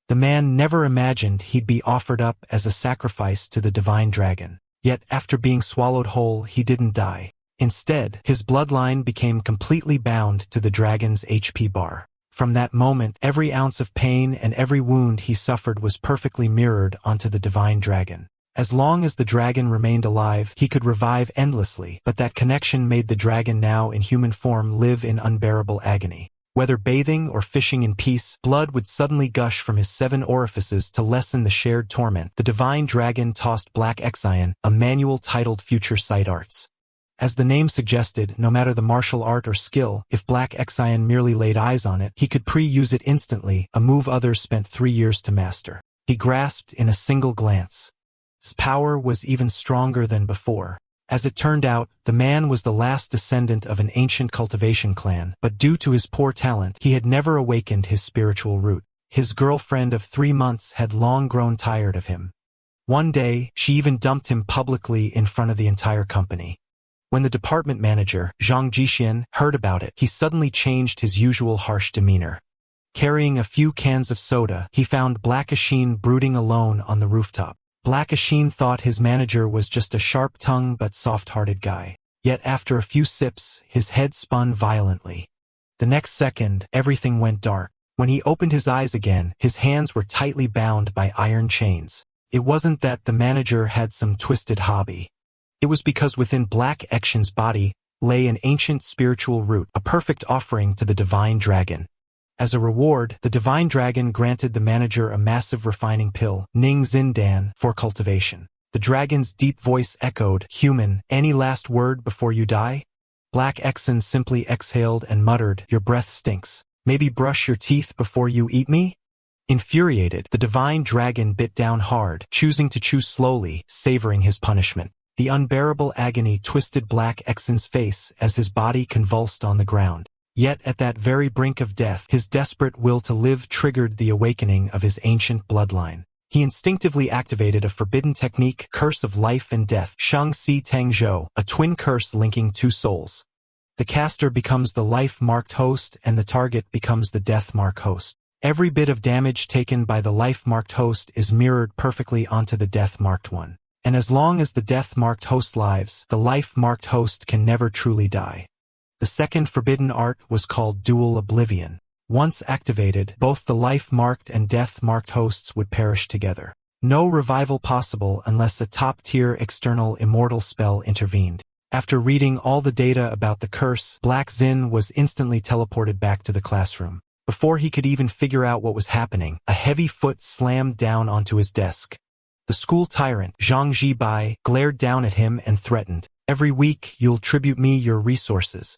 The man never imagined he'd be offered up as a sacrifice to the divine dragon. Yet after being swallowed whole, he didn't die. Instead, his bloodline became completely bound to the dragon's HP bar. From that moment, every ounce of pain and every wound he suffered was perfectly mirrored onto the divine dragon. As long as the dragon remained alive, he could revive endlessly, but that connection made the dragon now in human form live in unbearable agony. Whether bathing or fishing in peace, blood would suddenly gush from his 7 orifices to lessen the shared torment. The divine dragon tossed Black Exion a manual titled Future Sight Arts. As the name suggested, no matter the martial art or skill, if Black Exion merely laid eyes on it, he could pre-use it instantly, a move others spent 3 years to master. He grasped in a single glance. His power was even stronger than before. As it turned out, the man was the last descendant of an ancient cultivation clan, but due to his poor talent, he had never awakened his spiritual root. His girlfriend of 3 months had long grown tired of him. One day, she even dumped him publicly in front of the entire company. When the department manager, Zhang Jixian, heard about it, he suddenly changed his usual harsh demeanor. Carrying a few cans of soda, he found Black Exion brooding alone on the rooftop. Black Exion thought his manager was just a sharp-tongued but soft-hearted guy. Yet after a few sips, his head spun violently. The next second, everything went dark. When he opened his eyes again, his hands were tightly bound by iron chains. It wasn't that the manager had some twisted hobby. It was because within Black Exion's body lay an ancient spiritual root, a perfect offering to the divine dragon. As a reward, the divine dragon granted the manager a massive refining pill, Ning Zindan, for cultivation. The dragon's deep voice echoed, "Human, any last word before you die?" Black Exion simply exhaled and muttered, "Your breath stinks. Maybe brush your teeth before you eat me?" Infuriated, the divine dragon bit down hard, choosing to chew slowly, savoring his punishment. The unbearable agony twisted Black Exion's face as his body convulsed on the ground. Yet at that very brink of death, his desperate will to live triggered the awakening of his ancient bloodline. He instinctively activated a forbidden technique, Curse of Life and Death, Shang Si Tang Zhou, a twin curse linking 2 souls. The caster becomes the life-marked host and the target becomes the death-marked host. Every bit of damage taken by the life-marked host is mirrored perfectly onto the death-marked one. And as long as the death-marked host lives, the life-marked host can never truly die. The second forbidden art was called Dual Oblivion. Once activated, both the life-marked and death-marked hosts would perish together. No revival possible unless a top-tier external immortal spell intervened. After reading all the data about the curse, Black Xin was instantly teleported back to the classroom. Before he could even figure out what was happening, a heavy foot slammed down onto his desk. The school tyrant, Zhang Jibai, glared down at him and threatened, "Every week you'll tribute me your resources.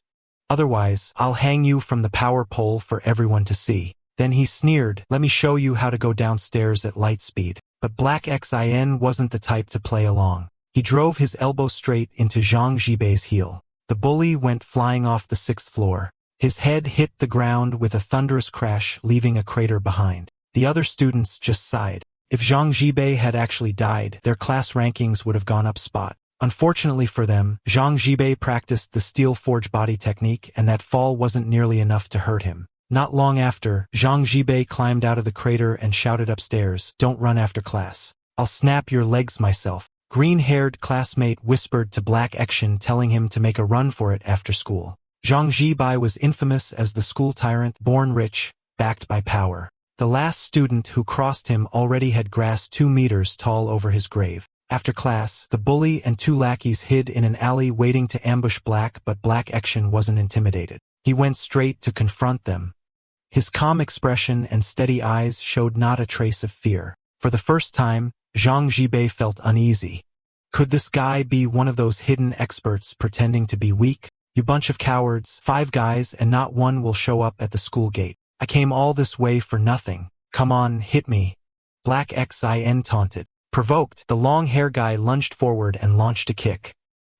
Otherwise, I'll hang you from the power pole for everyone to see." Then he sneered, "Let me show you how to go downstairs at light speed." But Black Exion wasn't the type to play along. He drove his elbow straight into Zhang Jibei's heel. The bully went flying off the 6th floor. His head hit the ground with a thunderous crash, leaving a crater behind. The other students just sighed. If Zhang Jibei had actually died, their class rankings would have gone up spot. Unfortunately for them, Zhang Jibei practiced the steel forge body technique and that fall wasn't nearly enough to hurt him. Not long after, Zhang Jibei climbed out of the crater and shouted upstairs, "Don't run after class. I'll snap your legs myself." Green-haired classmate whispered to Black Exion telling him to make a run for it after school. Zhang Jibei was infamous as the school tyrant, born rich, backed by power. The last student who crossed him already had grass 2 meters tall over his grave. After class, the bully and 2 lackeys hid in an alley waiting to ambush Black, but Black Exion wasn't intimidated. He went straight to confront them. His calm expression and steady eyes showed not a trace of fear. For the first time, Zhang Jibei felt uneasy. Could this guy be one of those hidden experts pretending to be weak? "You bunch of cowards, 5 guys and not one will show up at the school gate. I came all this way for nothing. Come on, hit me." Black Exion taunted. Provoked, the long-hair guy lunged forward and launched a kick.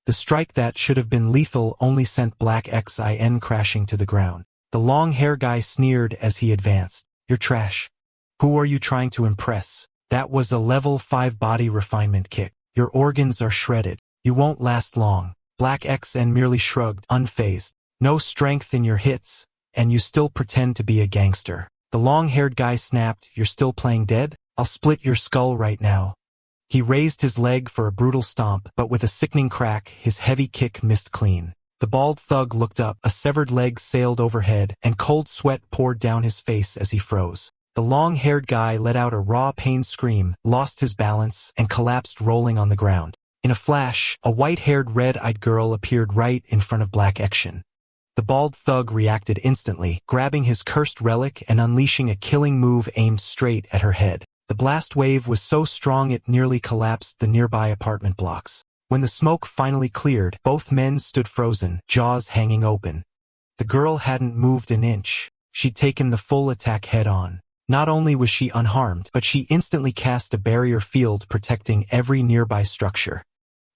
The strike that should have been lethal only sent Black Exion crashing to the ground. The long-hair guy sneered as he advanced. "You're trash. Who are you trying to impress? That was a level 5 body refinement kick. Your organs are shredded. You won't last long." Black Exion merely shrugged, unfazed. "No strength in your hits, and you still pretend to be a gangster. The long-haired guy snapped, "You're still playing dead? I'll split your skull right now." He raised his leg for a brutal stomp, but with a sickening crack, his heavy kick missed clean. The bald thug looked up, a severed leg sailed overhead, and cold sweat poured down his face as he froze. The long-haired guy let out a raw pain scream, lost his balance, and collapsed rolling on the ground. In a flash, a white-haired red-eyed girl appeared right in front of Black Action. The bald thug reacted instantly, grabbing his cursed relic and unleashing a killing move aimed straight at her head. The blast wave was so strong it nearly collapsed the nearby apartment blocks. When the smoke finally cleared, both men stood frozen, jaws hanging open. The girl hadn't moved an inch. She'd taken the full attack head-on. Not only was she unharmed, but she instantly cast a barrier field protecting every nearby structure.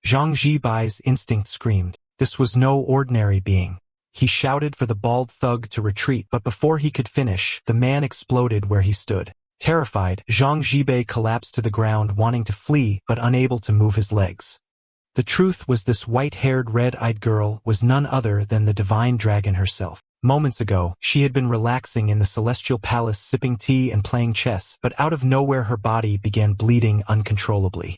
Zhang Zhibai's instinct screamed. This was no ordinary being. He shouted for the bald thug to retreat, but before he could finish, the man exploded where he stood. Terrified, Zhang Zhibai collapsed to the ground wanting to flee but unable to move his legs. The truth was this white-haired red-eyed girl was none other than the divine dragon herself. Moments ago, she had been relaxing in the celestial palace sipping tea and playing chess, but out of nowhere her body began bleeding uncontrollably.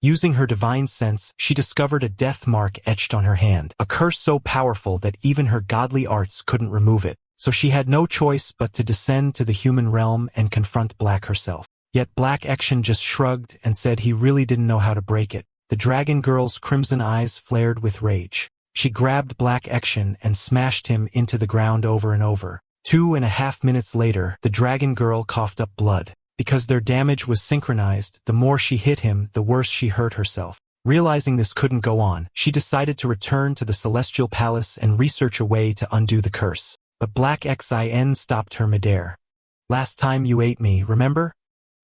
Using her divine sense, she discovered a death mark etched on her hand, a curse so powerful that even her godly arts couldn't remove it. So she had no choice but to descend to the human realm and confront Black herself. Yet Black Action just shrugged and said he really didn't know how to break it. The dragon girl's crimson eyes flared with rage. She grabbed Black Action and smashed him into the ground over and over. 2.5 minutes later, the dragon girl coughed up blood. Because their damage was synchronized, the more she hit him, the worse she hurt herself. Realizing this couldn't go on, she decided to return to the celestial palace and research a way to undo the curse. But Black Xin stopped her midair. "Last time you ate me, remember?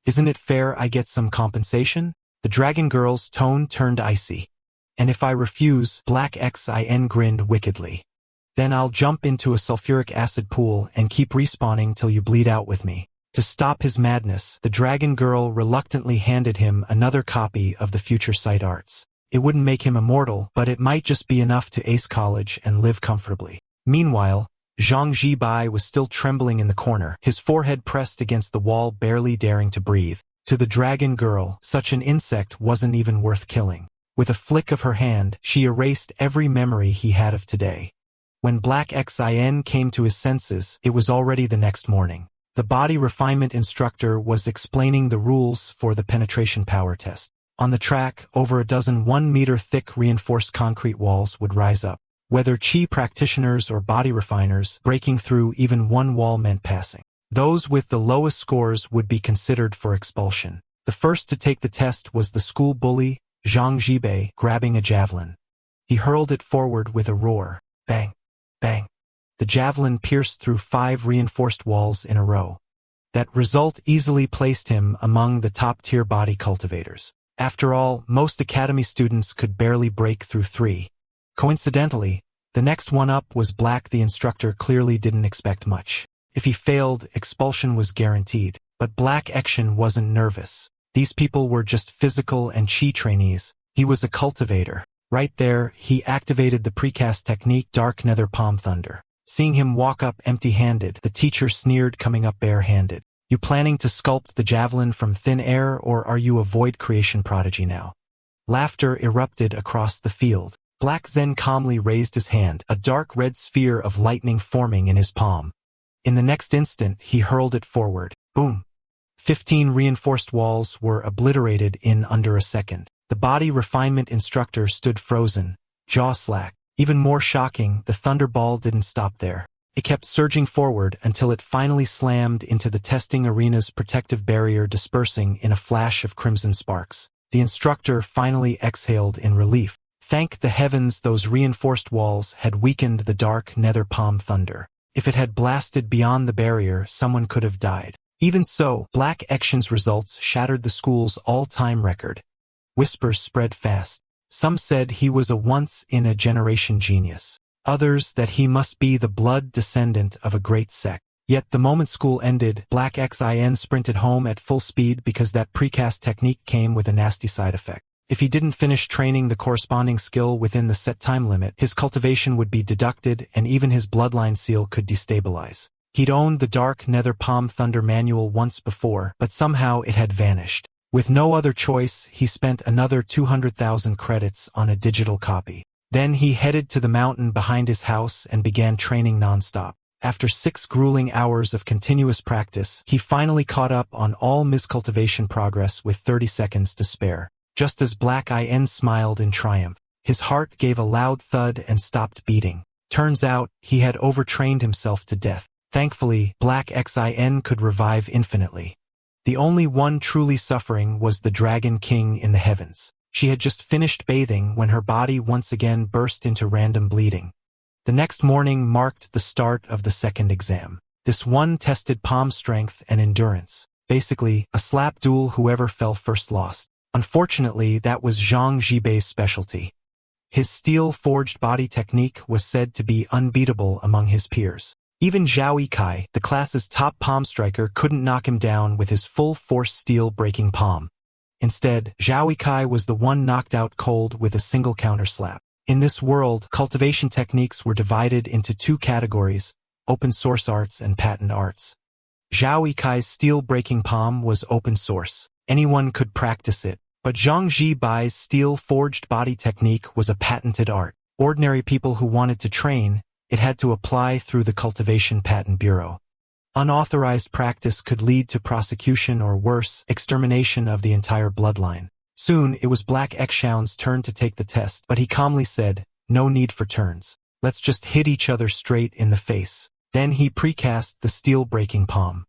Isn't it fair I get some compensation?" The dragon girl's tone turned icy. "And if I refuse?" Black Xin grinned wickedly. "Then I'll jump into a sulfuric acid pool and keep respawning till you bleed out with me." To stop his madness, the dragon girl reluctantly handed him another copy of the Future Sight Arts. It wouldn't make him immortal, but it might just be enough to ace college and live comfortably. Meanwhile, Zhang Zhibai was still trembling in the corner, his forehead pressed against the wall, barely daring to breathe. To the dragon girl, such an insect wasn't even worth killing. With a flick of her hand, she erased every memory he had of today. When Black Xin came to his senses, it was already the next morning. The body refinement instructor was explaining the rules for the penetration power test. On the track, over a dozen 1-meter-thick reinforced concrete walls would rise up. Whether chi practitioners or body refiners, breaking through even one wall meant passing. Those with the lowest scores would be considered for expulsion. The first to take the test was the school bully, Zhang Zhibai, grabbing a javelin. He hurled it forward with a roar. Bang! Bang! The javelin pierced through 5 reinforced walls in a row. That result easily placed him among the top-tier body cultivators. After all, most academy students could barely break through 3. Coincidentally, the next one up was Black. The instructor clearly didn't expect much. If he failed, expulsion was guaranteed. But Black Action wasn't nervous. These people were just physical and chi trainees. He was a cultivator. Right there, he activated the precast technique, Dark Nether Palm Thunder. Seeing him walk up empty-handed, the teacher sneered, coming up bare-handed. "You planning to sculpt the javelin from thin air, or are you a void creation prodigy now?" Laughter erupted across the field. Black Zen calmly raised his hand, a dark red sphere of lightning forming in his palm. In the next instant, he hurled it forward. Boom! 15 reinforced walls were obliterated in under a second. The body refinement instructor stood frozen, jaw slack. Even more shocking, the thunderball didn't stop there. It kept surging forward until it finally slammed into the testing arena's protective barrier, dispersing in a flash of crimson sparks. The instructor finally exhaled in relief. Thank the heavens those reinforced walls had weakened the Dark Nether Palm Thunder. If it had blasted beyond the barrier, someone could have died. Even so, Black Action's results shattered the school's all-time record. Whispers spread fast. Some said he was a once-in-a-generation genius. Others that he must be the blood descendant of a great sect. Yet the moment school ended, Black Xin sprinted home at full speed because that precast technique came with a nasty side effect. If he didn't finish training the corresponding skill within the set time limit, his cultivation would be deducted and even his bloodline seal could destabilize. He'd owned the Dark Nether Palm Thunder manual once before, but somehow it had vanished. With no other choice, he spent another 200,000 credits on a digital copy. Then he headed to the mountain behind his house and began training non-stop. After 6 grueling hours of continuous practice, he finally caught up on all miscultivation progress with 30 seconds to spare. Just as Black In smiled in triumph, his heart gave a loud thud and stopped beating. Turns out, he had overtrained himself to death. Thankfully, Black In could revive infinitely. The only one truly suffering was the Dragon King in the heavens. She had just finished bathing when her body once again burst into random bleeding. The next morning marked the start of the second exam. This one tested palm strength and endurance. Basically, a slap duel, whoever fell first lost. Unfortunately, that was Zhang Jibei's specialty. His steel-forged body technique was said to be unbeatable among his peers. Even Zhao Yikai, the class's top palm striker, couldn't knock him down with his full-force steel-breaking palm. Instead, Zhao Yikai was the one knocked out cold with a single counter-slap. In this world, cultivation techniques were divided into 2 categories, open-source arts and patent arts. Zhao Yikai's steel-breaking palm was open-source. Anyone could practice it, but Zhang Jibei's steel-forged body technique was a patented art. Ordinary people who wanted to train, it had to apply through the Cultivation Patent Bureau. Unauthorized practice could lead to prosecution or worse, extermination of the entire bloodline. Soon, it was Black Xiao's turn to take the test, but he calmly said, "No need for turns. Let's just hit each other straight in the face." Then he precast the steel-breaking palm.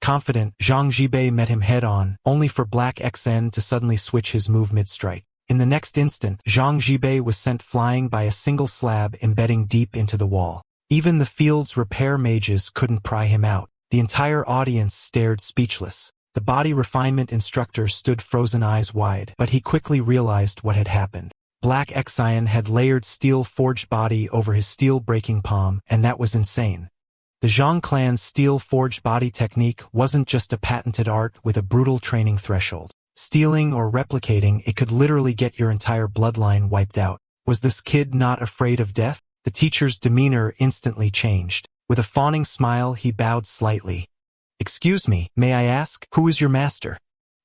Confident, Zhang Jibei met him head-on, only for Black Xn to suddenly switch his move mid-strike. In the next instant, Zhang Jibei was sent flying by a single slab embedding deep into the wall. Even the field's repair mages couldn't pry him out. The entire audience stared speechless. The body refinement instructor stood frozen eyes wide, but he quickly realized what had happened. Black Xian had layered steel-forged body over his steel-breaking palm, and that was insane. The Zhang clan's steel-forged body technique wasn't just a patented art with a brutal training threshold. Stealing or replicating, it could literally get your entire bloodline wiped out. Was this kid not afraid of death? The teacher's demeanor instantly changed. With a fawning smile, he bowed slightly. "Excuse me, may I ask, who is your master?"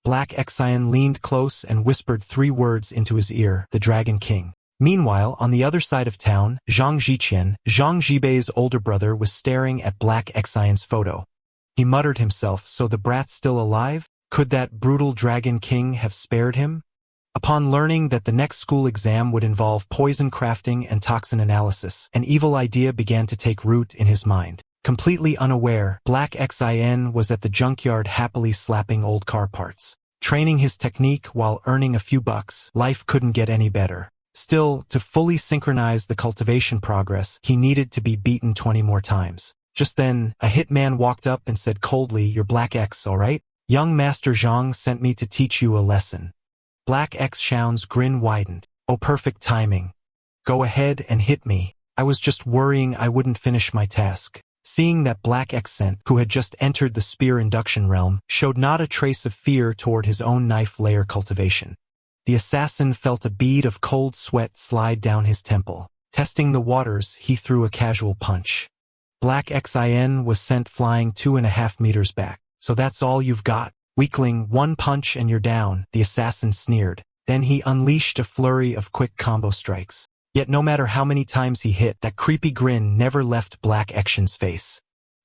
Black Xian leaned close and whispered 3 words into his ear, "The Dragon King." Meanwhile, on the other side of town, Zhang Jiqian, Zhang Jibei's older brother, was staring at Black Xian's photo. He muttered himself, so the brat's still alive? Could that brutal Dragon King have spared him? Upon learning that the next school exam would involve poison crafting and toxin analysis, an evil idea began to take root in his mind. Completely unaware, Black Xin was at the junkyard happily slapping old car parts. Training his technique while earning a few bucks, life couldn't get any better. Still, to fully synchronize the cultivation progress, he needed to be beaten 20 more times. Just then, a hitman walked up and said coldly, "You're Black X, alright? Young Master Zhang sent me to teach you a lesson." Black Xiao's grin widened. "Oh, perfect timing. Go ahead and hit me. I was just worrying I wouldn't finish my task." Seeing that Black Xen, who had just entered the spear induction realm, showed not a trace of fear toward his own knife layer cultivation. The assassin felt a bead of cold sweat slide down his temple. Testing the waters, he threw a casual punch. Black Xin was sent flying 2.5 meters back. "So that's all you've got? Weakling, 1 punch and you're down," the assassin sneered. Then he unleashed a flurry of quick combo strikes. Yet no matter how many times he hit, that creepy grin never left Black Xen's face.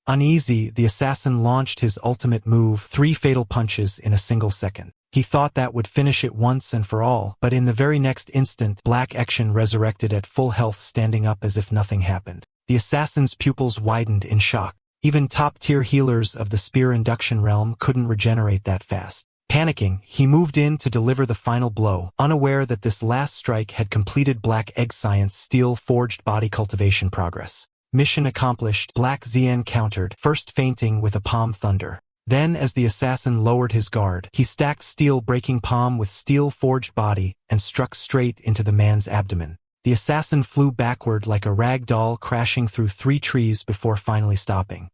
Uneasy, the assassin launched his ultimate move, 3 fatal punches in a single second. He thought that would finish it once and for all, but in the very next instant, Black Xen resurrected at full health, standing up as if nothing happened. The assassin's pupils widened in shock. Even top-tier healers of the spear induction realm couldn't regenerate that fast. Panicking, he moved in to deliver the final blow, unaware that this last strike had completed Black Xian's steel-forged body cultivation progress. Mission accomplished, Black Xian countered, first feinting with a palm thunder. Then, as the assassin lowered his guard, he stacked steel-breaking palm with steel-forged body and struck straight into the man's abdomen. The assassin flew backward like a rag doll, crashing through 3 trees before finally stopping.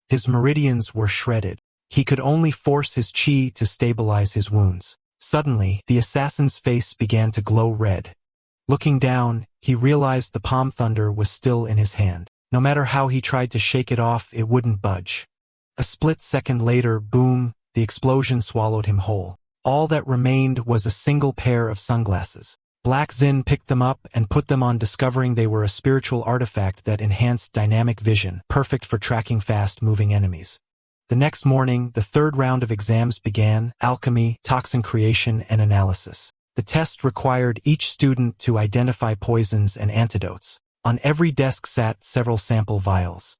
His meridians were shredded. He could only force his chi to stabilize his wounds. Suddenly, the assassin's face began to glow red. Looking down, he realized the palm thunder was still in his hand. No matter how he tried to shake it off, it wouldn't budge. A split second later, boom, the explosion swallowed him whole. All that remained was a single pair of sunglasses. Black Xin picked them up and put them on, discovering they were a spiritual artifact that enhanced dynamic vision, perfect for tracking fast-moving enemies. The next morning, the third round of exams began: alchemy, toxin creation, and analysis. The test required each student to identify poisons and antidotes. On every desk sat several sample vials.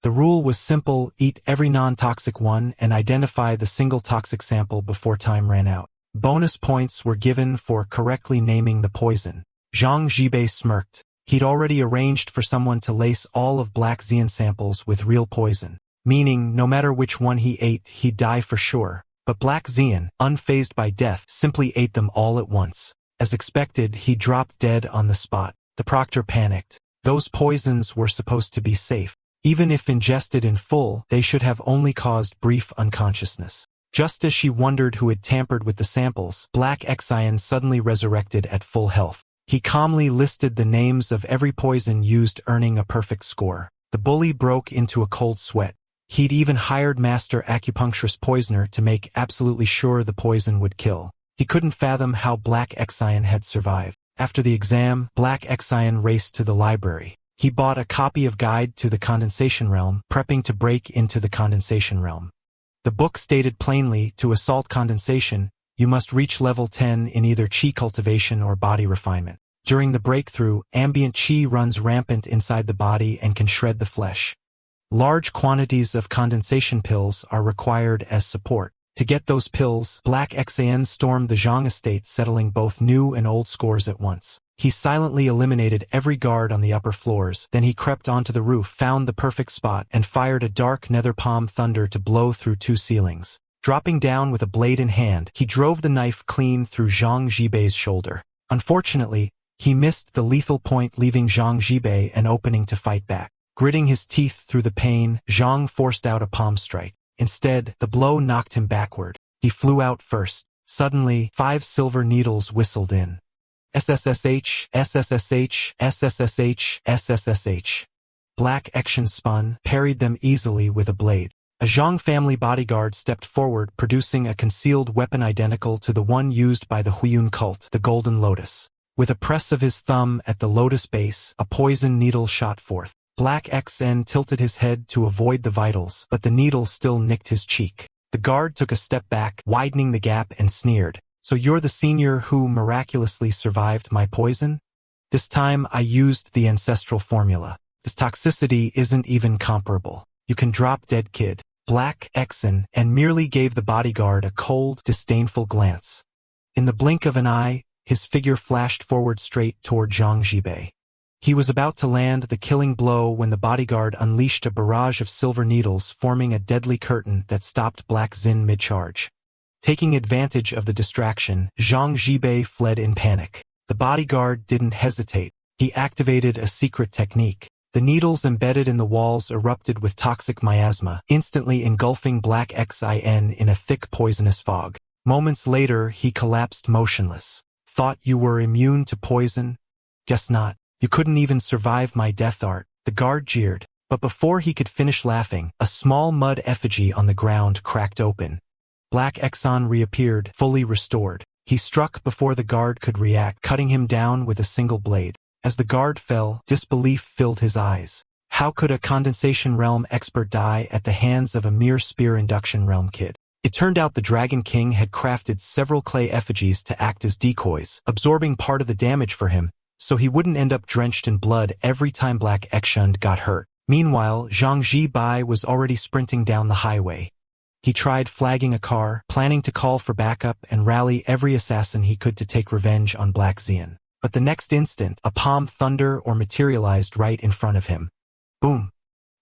The rule was simple: eat every non-toxic one and identify the single toxic sample before time ran out. Bonus points were given for correctly naming the poison. Zhang Jibei smirked. He'd already arranged for someone to lace all of Black Xian samples with real poison, meaning no matter which one he ate, he'd die for sure. But Black Xian, unfazed by death, simply ate them all at once. As expected, he dropped dead on the spot. The proctor panicked. Those poisons were supposed to be safe. Even if ingested in full, they should have only caused brief unconsciousness. Just as she wondered who had tampered with the samples, Black Xian suddenly resurrected at full health. He calmly listed the names of every poison used, earning a perfect score. The bully broke into a cold sweat. He'd even hired master acupuncturist poisoner to make absolutely sure the poison would kill. He couldn't fathom how Black Xian had survived. After the exam, Black Xian raced to the library. He bought a copy of Guide to the Condensation Realm, prepping to break into the Condensation Realm. The book stated plainly, to assault condensation, you must reach level 10 in either chi cultivation or body refinement. During the breakthrough, ambient chi runs rampant inside the body and can shred the flesh. Large quantities of condensation pills are required as support. To get those pills, Black Xian stormed the Zhang estate, settling both new and old scores at once. He silently eliminated every guard on the upper floors, then he crept onto the roof, found the perfect spot, and fired a dark nether palm thunder to blow through 2 ceilings. Dropping down with a blade in hand, he drove the knife clean through Zhang Jibei's shoulder. Unfortunately, he missed the lethal point, leaving Zhang Jibei an opening to fight back. Gritting his teeth through the pain, Zhang forced out a palm strike. Instead, the blow knocked him backward. He flew out first. Suddenly, 5 silver needles whistled in. SSSH, SSSH, SSSH, SSSH. Black Xian spun, parried them easily with a blade. A Zhang family bodyguard stepped forward, producing a concealed weapon identical to the one used by the Huiyun cult, the Golden Lotus. With a press of his thumb at the lotus base, a poison needle shot forth. Black Xian tilted his head to avoid the vitals, but the needle still nicked his cheek. The guard took a step back, widening the gap, and sneered. So you're the senior who miraculously survived my poison? This time I used the ancestral formula. This toxicity isn't even comparable. You can drop dead, kid. Black Xian, and merely gave the bodyguard a cold, disdainful glance. In the blink of an eye, his figure flashed forward straight toward Zhang Jibei. He was about to land the killing blow when the bodyguard unleashed a barrage of silver needles, forming a deadly curtain that stopped Black Xin mid-charge. Taking advantage of the distraction, Zhang Jibei fled in panic. The bodyguard didn't hesitate. He activated a secret technique. The needles embedded in the walls erupted with toxic miasma, instantly engulfing Black Xian in a thick poisonous fog. Moments later, he collapsed motionless. Thought you were immune to poison? Guess not. You couldn't even survive my death art. The guard jeered. But before he could finish laughing, a small mud effigy on the ground cracked open. Black Xian reappeared, fully restored. He struck before the guard could react, cutting him down with a single blade. As the guard fell, disbelief filled his eyes. How could a condensation realm expert die at the hands of a mere spear induction realm kid? It turned out the Dragon King had crafted several clay effigies to act as decoys, absorbing part of the damage for him, so he wouldn't end up drenched in blood every time Black Xian got hurt. Meanwhile, Zhang Jibei was already sprinting down the highway. He tried flagging a car, planning to call for backup and rally every assassin he could to take revenge on Black Xian. But the next instant, a palm thunder or materialized right in front of him. Boom!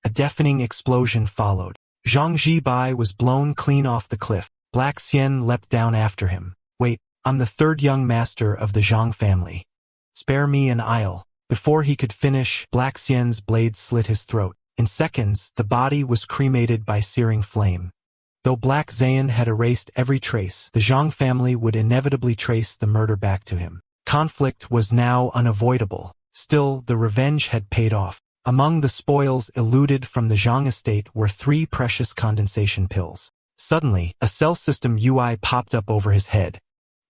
A deafening explosion followed. Zhang Jibei was blown clean off the cliff. Black Xian leapt down after him. Wait, I'm the third young master of the Zhang family. Spare me an aisle. Before he could finish, Black Xian's blade slit his throat. In seconds, the body was cremated by searing flame. Though Black Xian had erased every trace, the Zhang family would inevitably trace the murder back to him. Conflict was now unavoidable. Still, the revenge had paid off. Among the spoils eluded from the Zhang estate were 3 precious condensation pills. Suddenly, a cell system UI popped up over his head.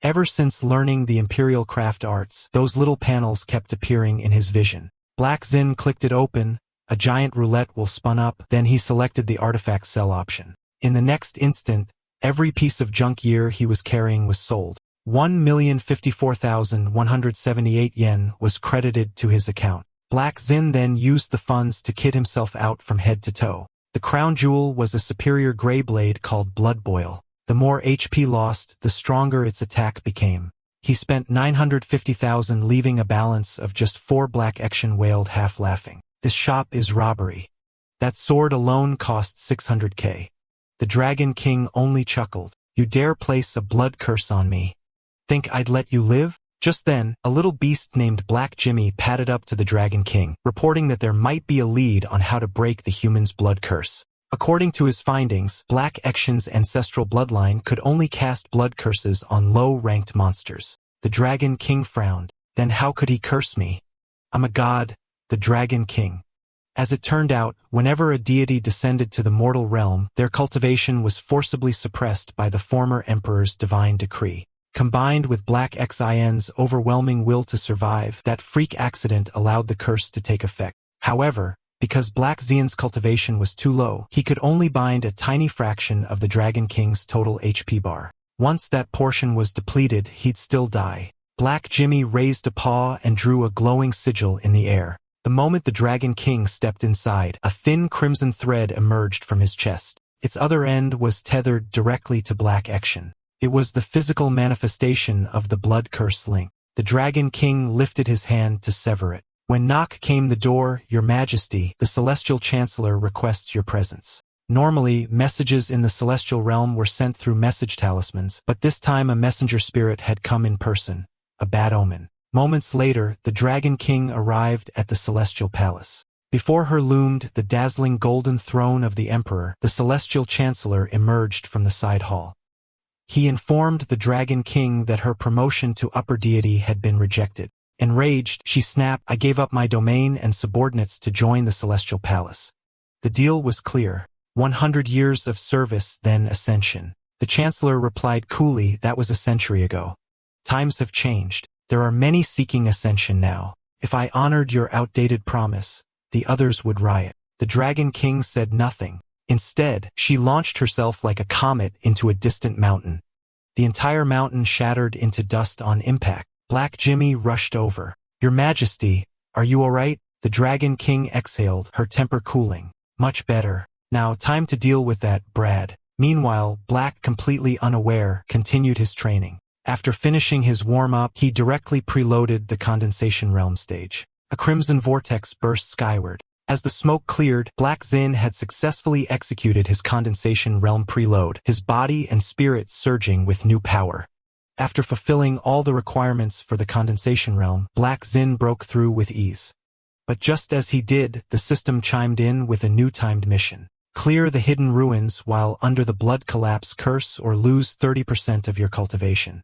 Ever since learning the imperial craft arts, those little panels kept appearing in his vision. Black Xin clicked it open, a giant roulette wheel spun up, then he selected the artifact cell option. In the next instant, every piece of junk gear he was carrying was sold. 1,054,178 yen was credited to his account. Black Xin then used the funds to kit himself out from head to toe. The crown jewel was a superior gray blade called Blood Boil. The more HP lost, the stronger its attack became. He spent 950,000, leaving a balance of just 4. Black Action wailed, half laughing. This shop is robbery. That sword alone cost 600k. The Dragon King only chuckled. You dare place a blood curse on me? Think I'd let you live? Just then, a little beast named Black Jimmy padded up to the Dragon King, reporting that there might be a lead on how to break the human's blood curse. According to his findings, Black Action's ancestral bloodline could only cast blood curses on low-ranked monsters. The Dragon King frowned. Then how could he curse me? I'm a god, the Dragon King. As it turned out, whenever a deity descended to the mortal realm, their cultivation was forcibly suppressed by the former emperor's divine decree. Combined with Black Xin's overwhelming will to survive, that freak accident allowed the curse to take effect. However, because Black Xian's cultivation was too low, he could only bind a tiny fraction of the Dragon King's total HP bar. Once that portion was depleted, he'd still die. Black Jimmy raised a paw and drew a glowing sigil in the air. The moment the Dragon King stepped inside, a thin crimson thread emerged from his chest. Its other end was tethered directly to Black Action. It was the physical manifestation of the blood curse link. The Dragon King lifted his hand to sever it. When knock came the door, Your Majesty, the Celestial Chancellor requests your presence. Normally, messages in the celestial realm were sent through message talismans, but this time a messenger spirit had come in person. A bad omen. Moments later, the Dragon King arrived at the Celestial Palace. Before her loomed the dazzling golden throne of the Emperor. The Celestial Chancellor emerged from the side hall. He informed the Dragon King that her promotion to upper deity had been rejected. Enraged, she snapped, I gave up my domain and subordinates to join the Celestial Palace. The deal was clear. 100 years of service, then ascension. The Chancellor replied coolly, that was a century ago. Times have changed. There are many seeking ascension now. If I honored your outdated promise, the others would riot. The Dragon King said nothing. Instead, she launched herself like a comet into a distant mountain. The entire mountain shattered into dust on impact. Black Jimmy rushed over. Your Majesty, are you alright? The Dragon King exhaled, her temper cooling. Much better. Now time to deal with that, Brad. Meanwhile, Black, completely unaware, continued his training. After finishing his warm-up, he directly preloaded the condensation realm stage. A crimson vortex burst skyward. As the smoke cleared, Black Xin had successfully executed his condensation realm preload, his body and spirit surging with new power. After fulfilling all the requirements for the condensation realm, Black Xin broke through with ease. But just as he did, the system chimed in with a new timed mission. Clear the hidden ruins while under the blood collapse curse or lose 30% of your cultivation.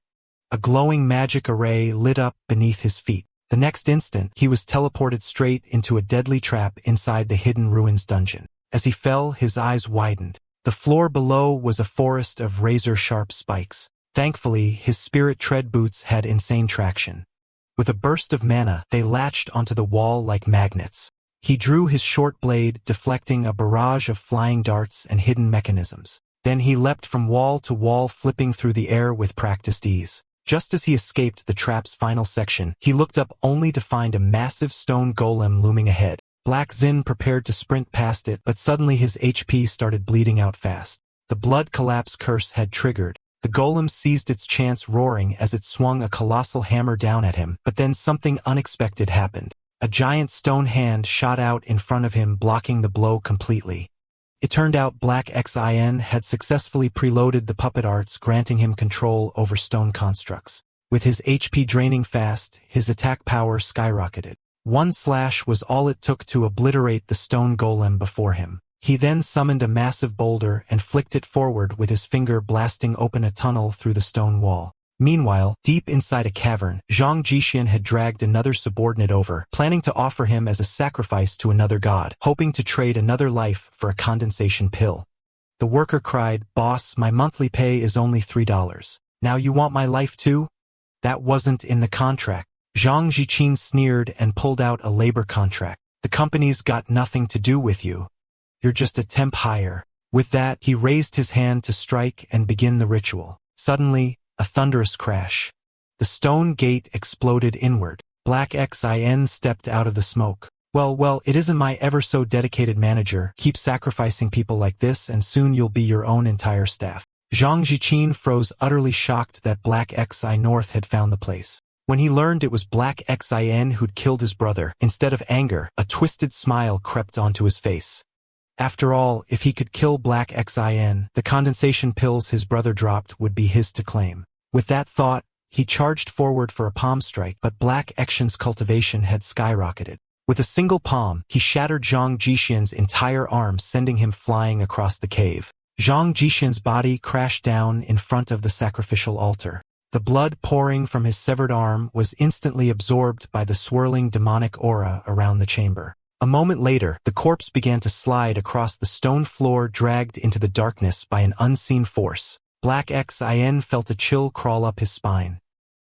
A glowing magic array lit up beneath his feet. The next instant, he was teleported straight into a deadly trap inside the hidden ruins dungeon. As he fell, his eyes widened. The floor below was a forest of razor-sharp spikes. Thankfully, his spirit tread boots had insane traction. With a burst of mana, they latched onto the wall like magnets. He drew his short blade, deflecting a barrage of flying darts and hidden mechanisms. Then he leapt from wall to wall, flipping through the air with practiced ease. Just as he escaped the trap's final section, he looked up only to find a massive stone golem looming ahead. Black Xin prepared to sprint past it, but suddenly his HP started bleeding out fast. The blood collapse curse had triggered. The golem seized its chance, roaring as it swung a colossal hammer down at him, but then something unexpected happened. A giant stone hand shot out in front of him, blocking the blow completely. It turned out Black Xin had successfully preloaded the puppet arts, granting him control over stone constructs. With his HP draining fast, his attack power skyrocketed. One slash was all it took to obliterate the stone golem before him. He then summoned a massive boulder and flicked it forward with his finger, blasting open a tunnel through the stone wall. Meanwhile, deep inside a cavern, Zhang Jixian had dragged another subordinate over, planning to offer him as a sacrifice to another god, hoping to trade another life for a condensation pill. The worker cried, "Boss, my monthly pay is only $3. Now you want my life too?" That wasn't in the contract. Zhang Jixian sneered and pulled out a labor contract. "The company's got nothing to do with you. You're just a temp hire." With that, he raised his hand to strike and begin the ritual. Suddenly, a thunderous crash. The stone gate exploded inward. Black Xin stepped out of the smoke. Well, it isn't my ever-so-dedicated manager. Keep sacrificing people like this and soon you'll be your own entire staff. Zhang Jixian froze, utterly shocked that Black Xi North had found the place. When he learned it was Black Xin who'd killed his brother, instead of anger, a twisted smile crept onto his face. After all, if he could kill Black Xin, the condensation pills his brother dropped would be his to claim. With that thought, he charged forward for a palm strike, but Black Xion's cultivation had skyrocketed. With a single palm, he shattered Zhang Jixian's entire arm, sending him flying across the cave. Zhang Jixian's body crashed down in front of the sacrificial altar. The blood pouring from his severed arm was instantly absorbed by the swirling demonic aura around the chamber. A moment later, the corpse began to slide across the stone floor, dragged into the darkness by an unseen force. Black Xin felt a chill crawl up his spine.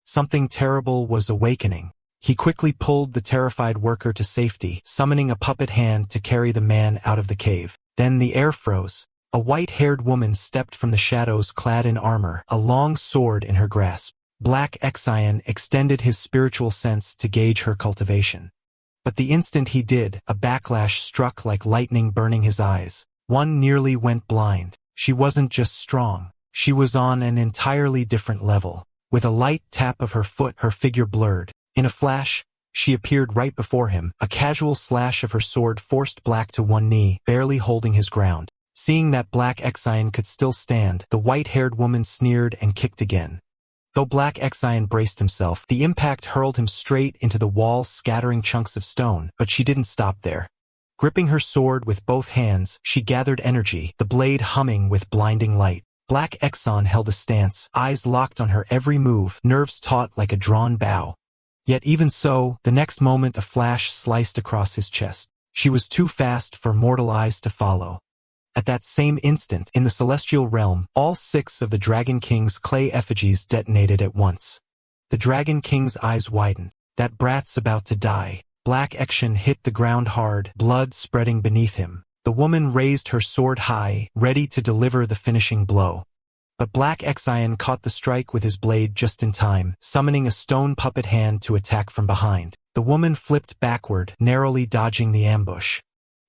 Something terrible was awakening. He quickly pulled the terrified worker to safety, summoning a puppet hand to carry the man out of the cave. Then the air froze. A white-haired woman stepped from the shadows, clad in armor, a long sword in her grasp. Black Xin extended his spiritual sense to gauge her cultivation. But the instant he did, a backlash struck like lightning, burning his eyes. One nearly went blind. She wasn't just strong. She was on an entirely different level. With a light tap of her foot, her figure blurred. In a flash, she appeared right before him. A casual slash of her sword forced Black to one knee, barely holding his ground. Seeing that Black Xin could still stand, the white-haired woman sneered and kicked again. Though Black Xin braced himself, the impact hurled him straight into the wall, scattering chunks of stone, but she didn't stop there. Gripping her sword with both hands, she gathered energy, the blade humming with blinding light. Black Xin held a stance, eyes locked on her every move, nerves taut like a drawn bow. Yet even so, the next moment a flash sliced across his chest. She was too fast for mortal eyes to follow. At that same instant, in the celestial realm, all 6 of the Dragon King's clay effigies detonated at once. The Dragon King's eyes widened. That brat's about to die. Black Xian hit the ground hard, blood spreading beneath him. The woman raised her sword high, ready to deliver the finishing blow. But Black Xin caught the strike with his blade just in time, summoning a stone puppet hand to attack from behind. The woman flipped backward, narrowly dodging the ambush.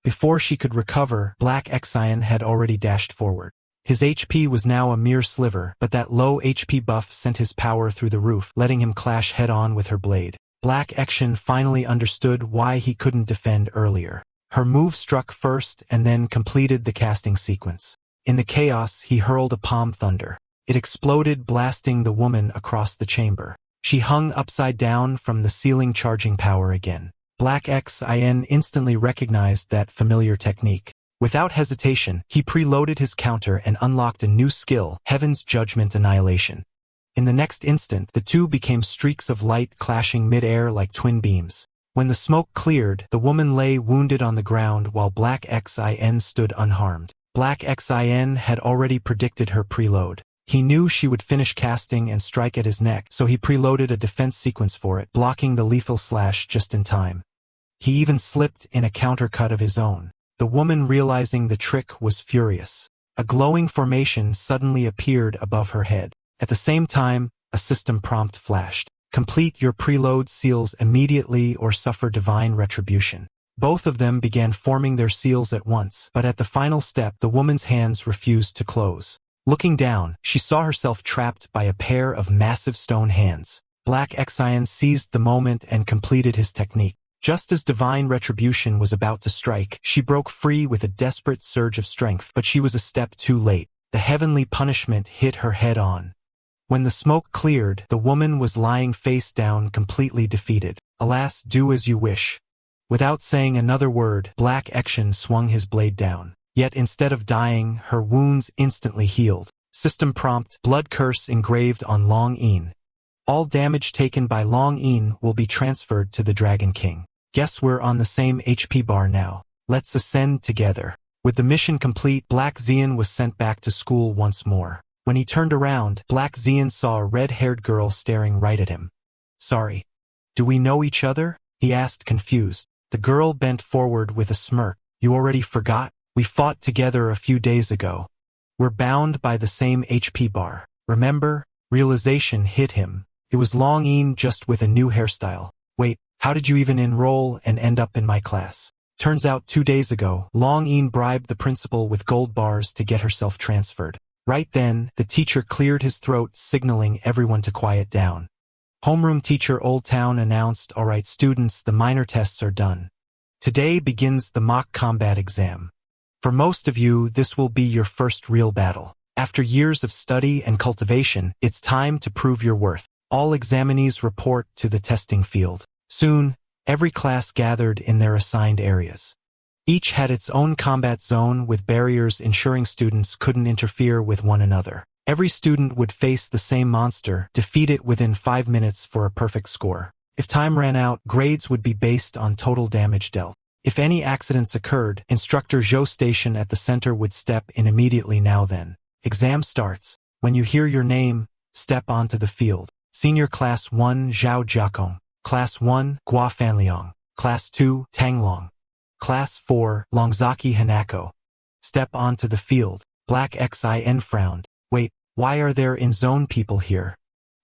Before she could recover, Black Xin had already dashed forward. His HP was now a mere sliver, but that low HP buff sent his power through the roof, letting him clash head-on with her blade. Black Xian finally understood why he couldn't defend earlier. Her move struck first and then completed the casting sequence. In the chaos, he hurled a palm thunder. It exploded, blasting the woman across the chamber. She hung upside down from the ceiling, charging power again. Black Xin instantly recognized that familiar technique. Without hesitation, he preloaded his counter and unlocked a new skill, Heaven's Judgment Annihilation. In the next instant, the two became streaks of light clashing mid-air like twin beams. When the smoke cleared, the woman lay wounded on the ground while Black Xin stood unharmed. Black Xin had already predicted her preload. He knew she would finish casting and strike at his neck, so he preloaded a defense sequence for it, blocking the lethal slash just in time. He even slipped in a countercut of his own. The woman, realizing the trick, was furious. A glowing formation suddenly appeared above her head. At the same time, a system prompt flashed. Complete your preload seals immediately or suffer divine retribution. Both of them began forming their seals at once, but at the final step, the woman's hands refused to close. Looking down, she saw herself trapped by a pair of massive stone hands. Black Xin seized the moment and completed his technique. Just as divine retribution was about to strike, she broke free with a desperate surge of strength, but she was a step too late. The heavenly punishment hit her head-on. When the smoke cleared, the woman was lying face down, completely defeated. Alas, do as you wish. Without saying another word, Black Xian swung his blade down. Yet instead of dying, her wounds instantly healed. System prompt, blood curse engraved on Long In. All damage taken by Long In will be transferred to the Dragon King. Guess we're on the same HP bar now. Let's ascend together. With the mission complete, Black Xian was sent back to school once more. When he turned around, Black Xian saw a red-haired girl staring right at him. Sorry. Do we know each other? He asked, confused. The girl bent forward with a smirk. You already forgot? We fought together a few days ago. We're bound by the same HP bar. Remember? Realization hit him. It was Long In, just with a new hairstyle. Wait, how did you even enroll and end up in my class? Turns out 2 days ago, Long In bribed the principal with gold bars to get herself transferred. Right then, the teacher cleared his throat, signaling everyone to quiet down. Homeroom teacher Old Town announced, "Alright students, the minor tests are done. Today begins the mock combat exam. For most of you, this will be your first real battle. After years of study and cultivation, it's time to prove your worth. All examinees report to the testing field." Soon, every class gathered in their assigned areas. Each had its own combat zone with barriers ensuring students couldn't interfere with one another. Every student would face the same monster, defeat it within 5 minutes for a perfect score. If time ran out, grades would be based on total damage dealt. If any accidents occurred, Instructor Zhou Station at the center would step in immediately. Now then. Exam starts. When you hear your name, step onto the field. Senior Class 1 Zhao Jiakong. Class 1 Gua Fanliang. Class 2 Tanglong. Class 4 Longzaki Hanako. Step onto the field. Black Xin frowned. Wait, why are there in-zone people here?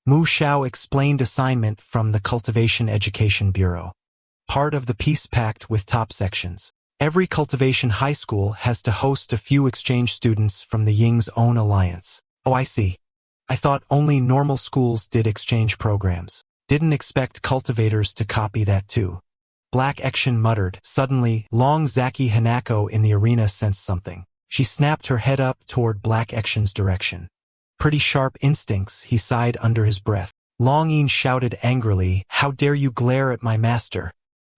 Mu Xiao explained assignment from the Cultivation Education Bureau. Part of the peace pact with top sections. Every cultivation high school has to host a few exchange students from the Ying's own alliance. Oh, I see. I thought only normal schools did exchange programs. Didn't expect cultivators to copy that too. Black Action muttered. Suddenly, Long Zaki Hanako in the arena sensed something. She snapped her head up toward Black Action's direction. Pretty sharp instincts, he sighed under his breath. Long In shouted angrily, "How dare you glare at my master?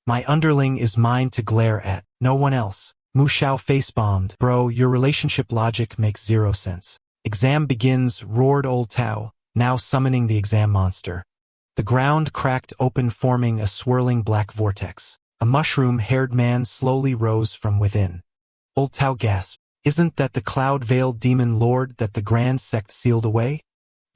My underling is mine to glare at, no one else." Mu Xiao face-bombed. Bro, your relationship logic makes zero sense. Exam begins, roared Old Tao, now summoning the exam monster. The ground cracked open, forming a swirling black vortex. A mushroom-haired man slowly rose from within. Old Tao gasped. Isn't that the cloud-veiled demon lord that the Grand Sect sealed away?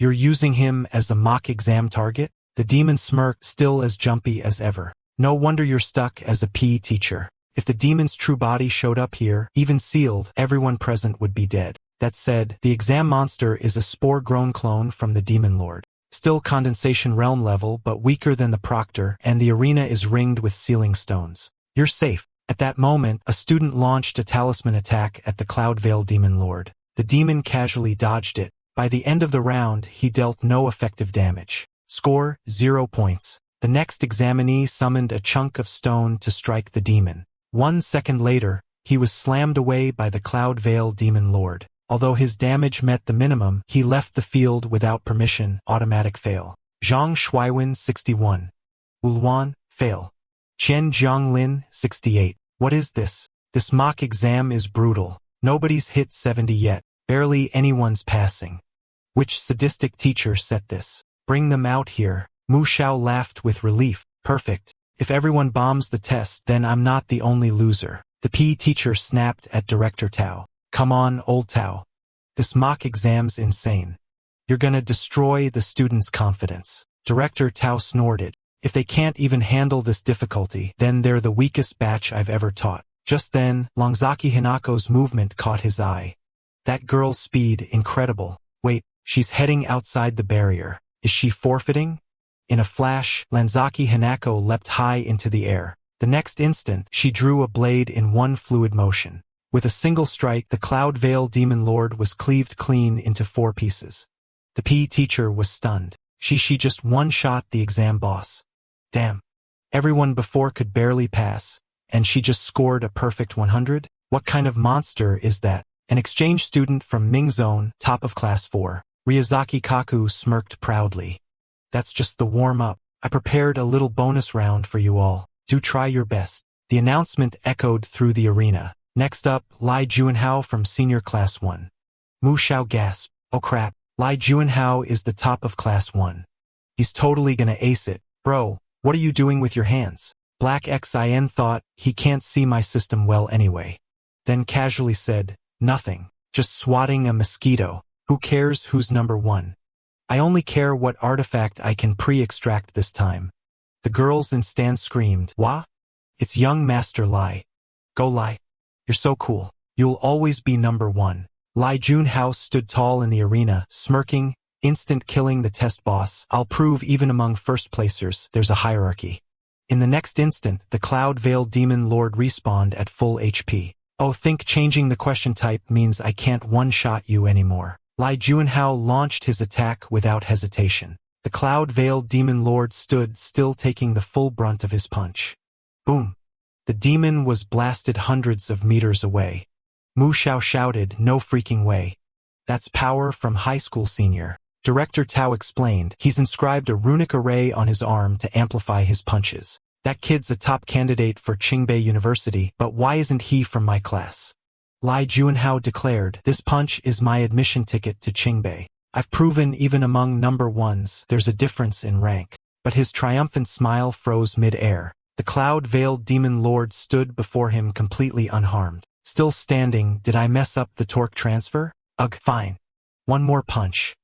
You're using him as a mock exam target? The demon smirked, still as jumpy as ever. No wonder you're stuck as a PE teacher. If the demon's true body showed up here, even sealed, everyone present would be dead. That said, the exam monster is a spore-grown clone from the demon lord. Still condensation realm level, but weaker than the proctor, and the arena is ringed with sealing stones. You're safe. At that moment, a student launched a talisman attack at the Cloud-Veiled Demon Lord. The demon casually dodged it. By the end of the round, he dealt no effective damage. Score, 0 points. The next examinee summoned a chunk of stone to strike the demon. 1 second later, he was slammed away by the Cloud-Veiled Demon Lord. Although his damage met the minimum, he left the field without permission. Automatic fail. Zhang Shuiwen, 61. Wuluan, fail. Chen Jianglin, 68. What is this? This mock exam is brutal. Nobody's hit 70 yet. Barely anyone's passing. Which sadistic teacher set this? Bring them out here. Mu Xiao laughed with relief. Perfect. If everyone bombs the test, then I'm not the only loser. The PE teacher snapped at Director Tao. Come on, Old Tao. This mock exam's insane. You're gonna destroy the students' confidence. Director Tao snorted. If they can't even handle this difficulty, then they're the weakest batch I've ever taught. Just then, Longzaki Hanako's movement caught his eye. That girl's speed, incredible. Wait, she's heading outside the barrier. Is she forfeiting? In a flash, Longzaki Hanako leapt high into the air. The next instant, she drew a blade in one fluid motion. With a single strike, the Cloud-Veiled Demon Lord was cleaved clean into 4 pieces. The PE teacher was stunned. She just one-shot the exam boss. Damn. Everyone before could barely pass, and she just scored a perfect 100? What kind of monster is that? An exchange student from Ming Zone, top of class 4. Ryazaki Kaku smirked proudly. That's just the warm-up. I prepared a little bonus round for you all. Do try your best. The announcement echoed through the arena. Next up, Lai Juanhao from senior class 1. Mu Xiao gasped. Oh crap, Lai Juanhao is the top of class 1. He's totally gonna ace it. Bro, what are you doing with your hands? Black Xin thought, he can't see my system well anyway. Then casually said, nothing, just swatting a mosquito. Who cares who's number 1? I only care what artifact I can pre-extract this time. The girls in stand screamed, Wah? It's young Master Lai. Go Lai. You're so cool. You'll always be number 1. Lai Junhao stood tall in the arena, smirking, instant killing the test boss. I'll prove even among first placers, there's a hierarchy. In the next instant, the Cloud-Veiled Demon Lord respawned at full HP. Oh, think changing the question type means I can't one-shot you anymore. Lai Junhao launched his attack without hesitation. The Cloud-Veiled Demon Lord stood still, taking the full brunt of his punch. Boom! The demon was blasted hundreds of meters away. Mu Xiao shouted, no freaking way. That's power from high school senior. Director Tao explained, he's inscribed a runic array on his arm to amplify his punches. That kid's a top candidate for Qingbei University, but why isn't he from my class? Lai Juanhao declared, this punch is my admission ticket to Qingbei. I've proven even among number 1s there's a difference in rank. But his triumphant smile froze mid-air. The Cloud-Veiled Demon Lord stood before him completely unharmed. Still standing, did I mess up the torque transfer? Ugh, fine. One more punch.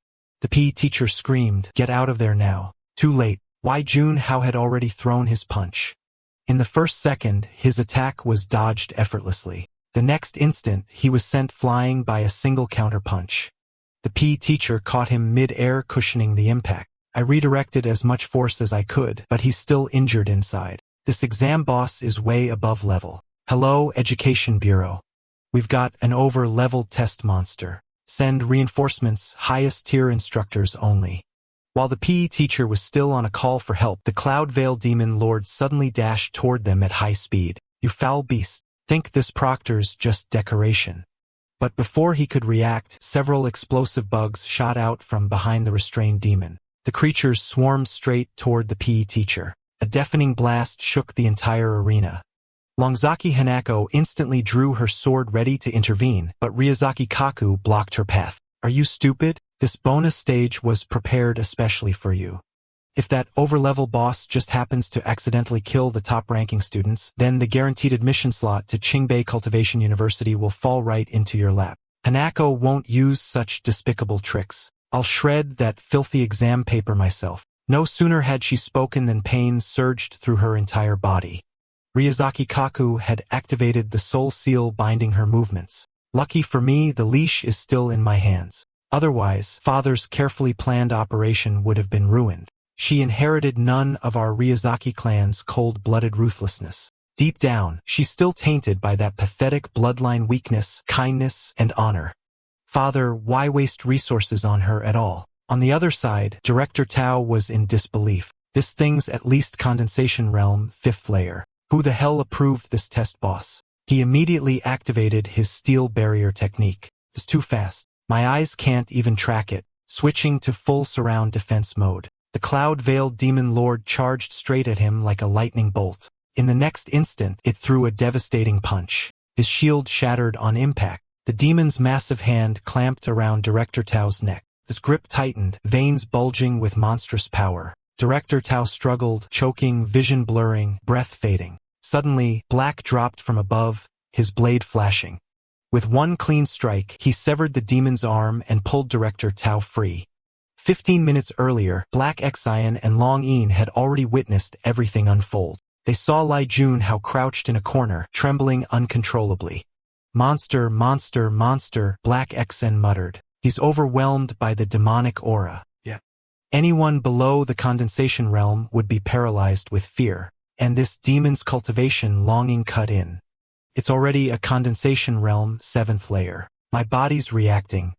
The PE teacher screamed, get out of there now. Too late. Lai Junhao had already thrown his punch. In the first second, his attack was dodged effortlessly. The next instant, he was sent flying by a single counter-punch. The PE teacher caught him mid-air, cushioning the impact. I redirected as much force as I could, but he's still injured inside. This exam boss is way above level. Hello, Education Bureau. We've got an over-leveled test monster. Send reinforcements, highest-tier instructors only. While the PE teacher was still on a call for help, the Cloud-Veiled Demon Lord suddenly dashed toward them at high speed. You foul beast. Think this proctor's just decoration. But before he could react, several explosive bugs shot out from behind the restrained demon. The creatures swarmed straight toward the PE teacher. A deafening blast shook the entire arena. Longzaki Hanako instantly drew her sword ready to intervene, but Ryuzaki Kaku blocked her path. Are you stupid? This bonus stage was prepared especially for you. If that over-level boss just happens to accidentally kill the top-ranking students, then the guaranteed admission slot to Qingbei Cultivation University will fall right into your lap. Hanako won't use such despicable tricks. I'll shred that filthy exam paper myself. No sooner had she spoken than pain surged through her entire body. Ryuzaki Kaku had activated the soul seal binding her movements. Lucky for me, the leash is still in my hands. Otherwise, father's carefully planned operation would have been ruined. She inherited none of our Ryuzaki clan's cold-blooded ruthlessness. Deep down, she's still tainted by that pathetic bloodline weakness, kindness, and honor. Father, why waste resources on her at all? On the other side, Director Tao was in disbelief. This thing's at least condensation realm, 5th layer. Who the hell approved this test boss? He immediately activated his steel barrier technique. It's too fast. My eyes can't even track it. Switching to full surround defense mode. The Cloud-Veiled Demon Lord charged straight at him like a lightning bolt. In the next instant, it threw a devastating punch. His shield shattered on impact. The demon's massive hand clamped around Director Tao's neck. His grip tightened, veins bulging with monstrous power. Director Tao struggled, choking, vision blurring, breath fading. Suddenly, black dropped from above, his blade flashing. With one clean strike, he severed the demon's arm and pulled Director Tao free. 15 minutes earlier, Black Xian and Long Yin had already witnessed everything unfold. They saw Lai Junhao crouched in a corner, trembling uncontrollably. Monster, monster, monster, Black Xian muttered. He's overwhelmed by the demonic aura. Yeah. Anyone below the condensation realm would be paralyzed with fear, and this demon's cultivation longing cut in. It's already a condensation realm, 7th layer. My body's reacting.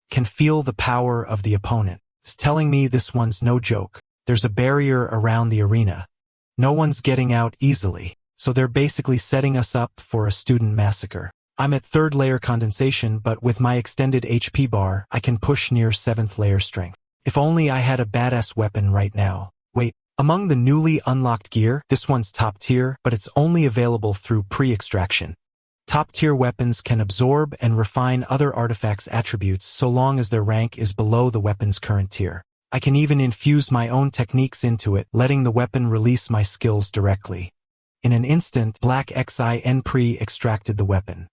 Can feel the power of the opponent. It's telling me this one's no joke. There's a barrier around the arena. No one's getting out easily, so they're basically setting us up for a student massacre. I'm at 3rd layer condensation, but with my extended HP bar, I can push near 7th layer strength. If only I had a badass weapon right now. Wait, among the newly unlocked gear, this one's top tier, but it's only available through pre-extraction. Top-tier weapons can absorb and refine other artifacts' attributes so long as their rank is below the weapon's current tier. I can even infuse my own techniques into it, letting the weapon release my skills directly. In an instant, Black Xin pre-extracted the weapon.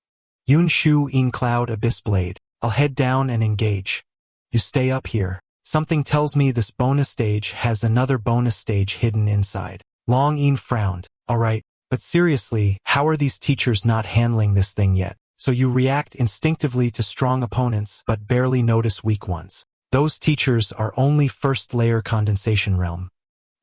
Yun Shu In Cloud Abyss Blade. I'll head down and engage. You stay up here. Something tells me this bonus stage has another bonus stage hidden inside. Long In frowned. Alright, but seriously, how are these teachers not handling this thing yet? So you react instinctively to strong opponents but barely notice weak ones. Those teachers are only first layer condensation realm.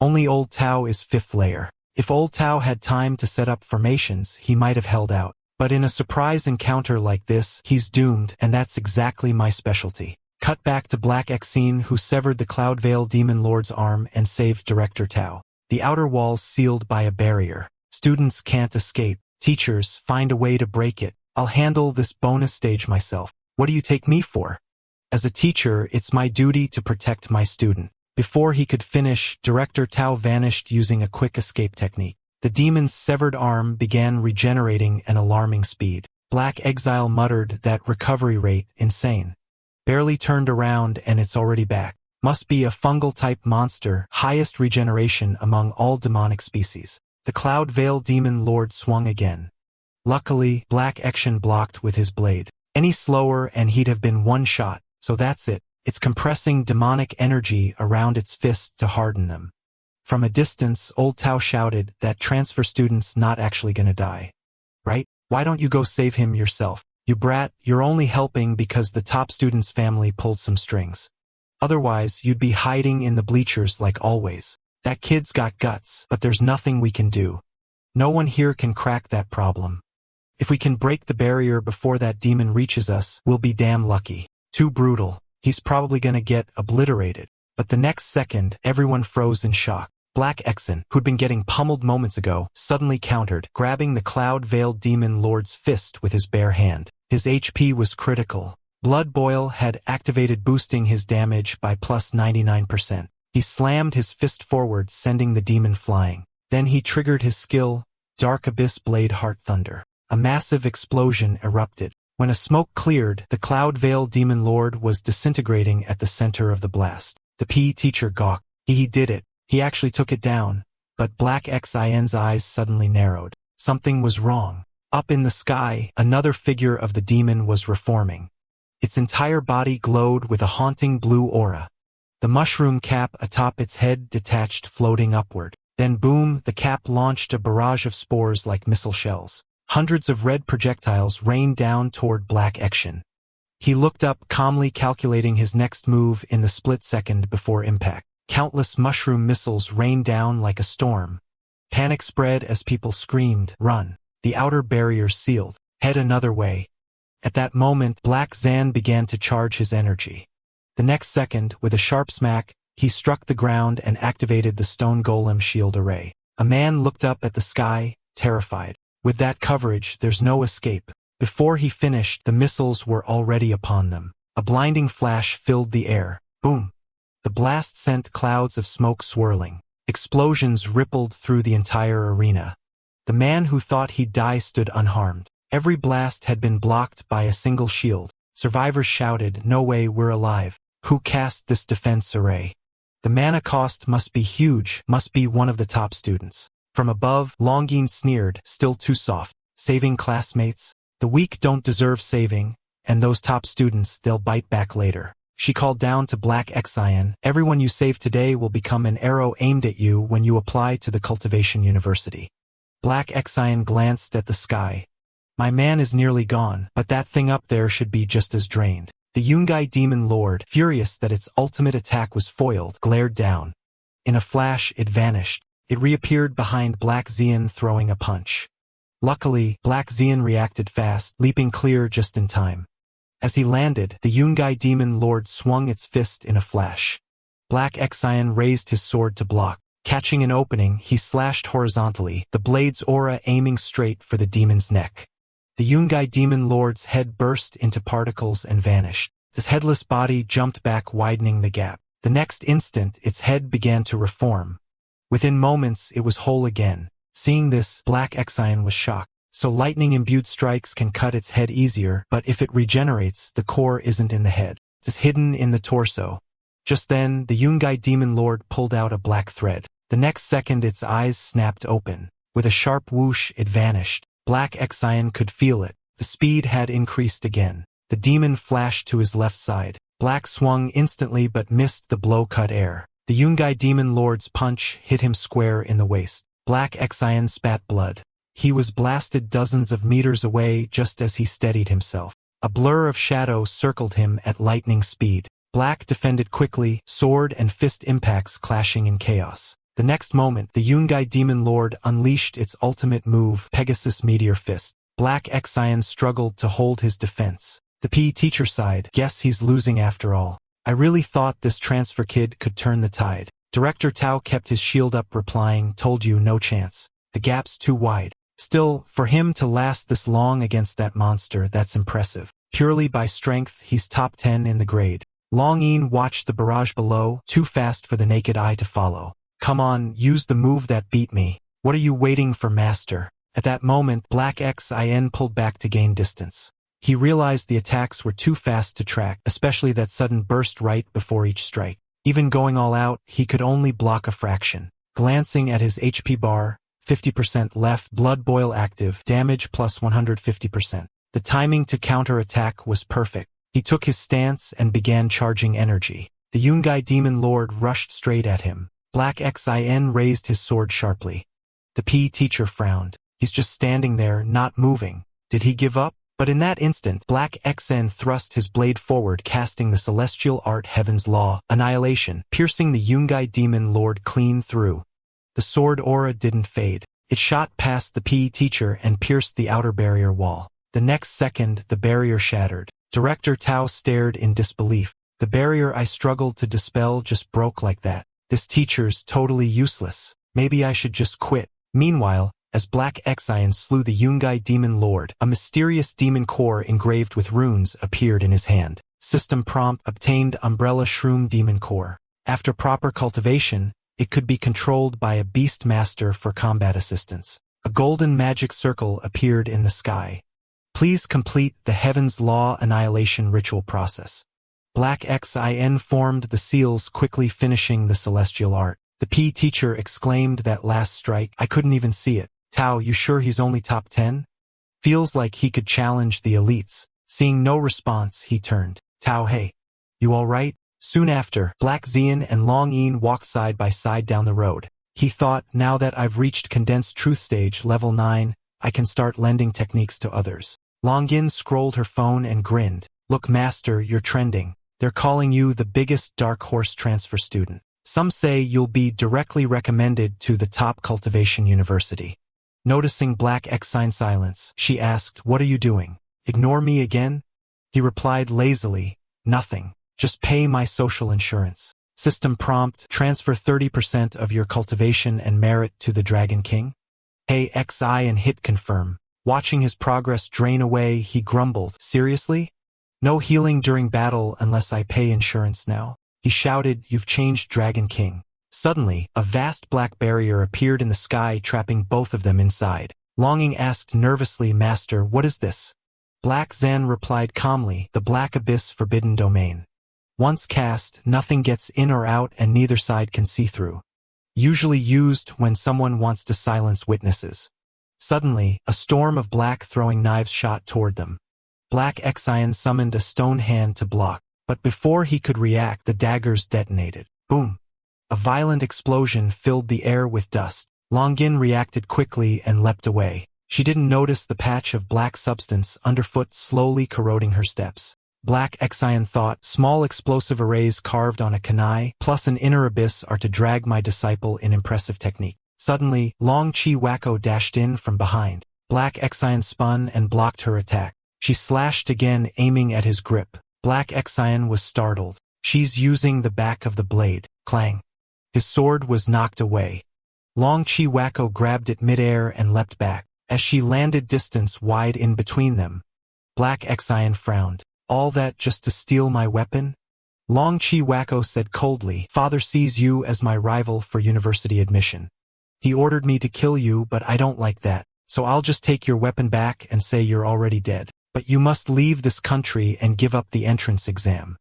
Only Old Tao is fifth layer. If Old Tao had time to set up formations, he might have held out. But in a surprise encounter like this, he's doomed, and that's exactly my specialty. Cut back to Black Xin, who severed the Cloud Veil Demon Lord's arm and saved Director Tao. The outer wall's sealed by a barrier. Students can't escape. Teachers, find a way to break it. I'll handle this bonus stage myself. What do you take me for? As a teacher, it's my duty to protect my student. Before he could finish, Director Tao vanished using a quick escape technique. The demon's severed arm began regenerating at alarming speed. Black Exile muttered, that recovery rate, insane. Barely turned around and it's already back. Must be a fungal-type monster, highest regeneration among all demonic species. The Cloud Veil Demon Lord swung again. Luckily, Black Action blocked with his blade. Any slower and he'd have been one shot. So that's it. It's compressing demonic energy around its fists to harden them. From a distance, Old Tao shouted, that transfer student's not actually gonna die. Right? Why don't you go save him yourself? You brat, you're only helping because the top student's family pulled some strings. Otherwise, you'd be hiding in the bleachers like always. That kid's got guts, but there's nothing we can do. No one here can crack that problem. If we can break the barrier before that demon reaches us, we'll be damn lucky. Too brutal. He's probably gonna get obliterated. But the next second, everyone froze in shock. Black Xin, who'd been getting pummeled moments ago, suddenly countered, grabbing the Cloud-Veiled Demon Lord's fist with his bare hand. His HP was critical. Blood Boil had activated, boosting his damage by plus 99%. He slammed his fist forward, sending the demon flying. Then he triggered his skill, Dark Abyss Blade Heart Thunder. A massive explosion erupted. When a smoke cleared, the Cloud Veil Demon Lord was disintegrating at the center of the blast. The PE teacher gawked. He did it. He actually took it down. But Black Xin's eyes suddenly narrowed. Something was wrong. Up in the sky, another figure of the demon was reforming. Its entire body glowed with a haunting blue aura. The mushroom cap atop its head detached, floating upward. Then boom, the cap launched a barrage of spores like missile shells. Hundreds of red projectiles rained down toward Black Xin. He looked up, calmly calculating his next move in the split second before impact. Countless mushroom missiles rained down like a storm. Panic spread as people screamed, run. The outer barrier sealed. Head another way. At that moment, Black Xin began to charge his energy. The next second, with a sharp smack, he struck the ground and activated the stone golem shield array. A man looked up at the sky, terrified. With that coverage, there's no escape. Before he finished, the missiles were already upon them. A blinding flash filled the air. Boom! The blast sent clouds of smoke swirling. Explosions rippled through the entire arena. The man who thought he'd die stood unharmed. Every blast had been blocked by a single shield. Survivors shouted, no way, we're alive. Who cast this defense array? The mana cost must be huge, must be one of the top students. From above, Longin sneered, still too soft. Saving classmates? The weak don't deserve saving, and those top students, they'll bite back later. She called down to Black Xin, everyone you save today will become an arrow aimed at you when you apply to the Cultivation University. Black Xin glanced at the sky. My man is nearly gone, but that thing up there should be just as drained. The Yungai Demon Lord, furious that its ultimate attack was foiled, glared down. In a flash, it vanished. It reappeared behind Black Xian, throwing a punch. Luckily, Black Xian reacted fast, leaping clear just in time. As he landed, the Yungai Demon Lord swung its fist in a flash. Black Xin raised his sword to block. Catching an opening, he slashed horizontally, the blade's aura aiming straight for the demon's neck. The Yungai Demon Lord's head burst into particles and vanished. His headless body jumped back, widening the gap. The next instant, its head began to reform. Within moments, it was whole again. Seeing this, Black Xin was shocked. so lightning-imbued strikes can cut its head easier, but if it regenerates, the core isn't in the head. It's hidden in the torso. Just then, the Yungai Demon Lord pulled out a black thread. The next second its eyes snapped open. With a sharp whoosh, it vanished. Black Exion could feel it. The speed had increased again. The demon flashed to his left side. Black swung instantly but missed the blow cut air. The Yungai Demon Lord's punch hit him square in the waist. Black Exion spat blood. He was blasted dozens of meters away just as he steadied himself. A blur of shadow circled him at lightning speed. Black defended quickly, sword and fist impacts clashing in chaos. The next moment, the Yungai Demon Lord unleashed its ultimate move, Pegasus Meteor Fist. Black Exion struggled to hold his defense. The PE teacher sighed. Guess he's losing after all. I really thought this transfer kid could turn the tide. Director Tao kept his shield up replying, told you no chance. The gap's too wide. Still, for him to last this long against that monster, that's impressive. Purely by strength, he's top 10 in the grade. Long Yin watched the barrage below, too fast for the naked eye to follow. Come on, use the move that beat me. What are you waiting for, master? At that moment, Black Xin pulled back to gain distance. He realized the attacks were too fast to track, especially that sudden burst right before each strike. Even going all out, he could only block a fraction. Glancing at his HP bar, 50% left, blood boil active, damage plus 150%. The timing to counter-attack was perfect. He took his stance and began charging energy. The Yungai Demon Lord rushed straight at him. Black Xin raised his sword sharply. The PE teacher frowned. He's just standing there, not moving. Did he give up? But in that instant, Black Xin thrust his blade forward, casting the celestial art Heaven's Law, Annihilation, piercing the Yungai Demon Lord clean through. The sword aura didn't fade. It shot past the PE teacher and pierced the outer barrier wall. The next second, the barrier shattered. Director Tao stared in disbelief. The barrier I struggled to dispel just broke like that. This teacher's totally useless. Maybe I should just quit. Meanwhile, as Black Exion slew the Yungai Demon Lord, a mysterious demon core engraved with runes appeared in his hand. System prompt: obtained Umbrella Shroom Demon Core. After proper cultivation, it could be controlled by a beast master for combat assistance. A golden magic circle appeared in the sky. Please complete the Heaven's Law Annihilation ritual process. Black Xin formed the seals, quickly finishing the celestial art. The PE teacher exclaimed that last strike. I couldn't even see it. Tao, you sure he's only top 10? Feels like he could challenge the elites. Seeing no response, he turned. Tao, hey. You alright? Soon after, Black Xian and Long Yin walked side by side down the road. He thought, now that I've reached Condensed Truth Stage level 9, I can start lending techniques to others. Long Yin scrolled her phone and grinned. Look, master, you're trending. They're calling you the biggest dark horse transfer student. Some say you'll be directly recommended to the top cultivation university. Noticing Black Xine's silence, she asked, what are you doing? Ignore me again? He replied lazily, nothing. Just pay my social insurance. System prompt: transfer 30% of your cultivation and merit to the Dragon King. Hey Xi and hit confirm. Watching his progress drain away, he grumbled, seriously? No healing during battle unless I pay insurance now. He shouted, you've changed Dragon King. Suddenly, a vast black barrier appeared in the sky, trapping both of them inside. Longing asked nervously, Master, what is this? Black Zan replied calmly, the Black Abyss Forbidden Domain. Once cast, nothing gets in or out and neither side can see through. Usually used when someone wants to silence witnesses. Suddenly, a storm of black throwing knives shot toward them. Black Xian summoned a stone hand to block, but before he could react, the daggers detonated. Boom! A violent explosion filled the air with dust. Longin reacted quickly and leapt away. She didn't notice the patch of black substance underfoot slowly corroding her steps. Black Xian thought, small explosive arrays carved on a kunai plus an inner abyss are to drag my disciple in impressive technique. Suddenly, Long Chi Wacko dashed in from behind. Black Xian spun and blocked her attack. She slashed again, aiming at his grip. Black Xian was startled. She's using the back of the blade. Clang. His sword was knocked away. Long Chi Wacko grabbed it midair and leapt back. As she landed distance wide in between them, Black Xian frowned. All that just to steal my weapon? Long Chi Wacko said coldly, Father sees you as my rival for university admission. He ordered me to kill you, but I don't like that. so I'll just take your weapon back and say you're already dead. But you must leave this country and give up the entrance exam.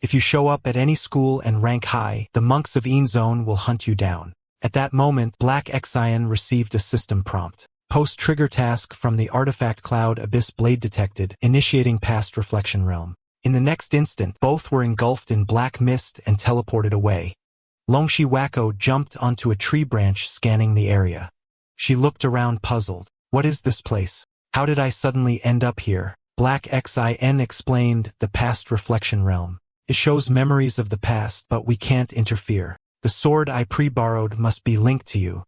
If you show up at any school and rank high, the monks of Zone will hunt you down. At that moment, Black Xian received a system prompt. Post-trigger task from the artifact cloud abyss blade detected, initiating past reflection realm. In the next instant, both were engulfed in black mist and teleported away. Longshi Wacko jumped onto a tree branch, scanning the area. She looked around puzzled. What is this place? How did I suddenly end up here? Black Xin explained, the past reflection realm. It shows memories of the past, but we can't interfere. The sword I pre-borrowed must be linked to you.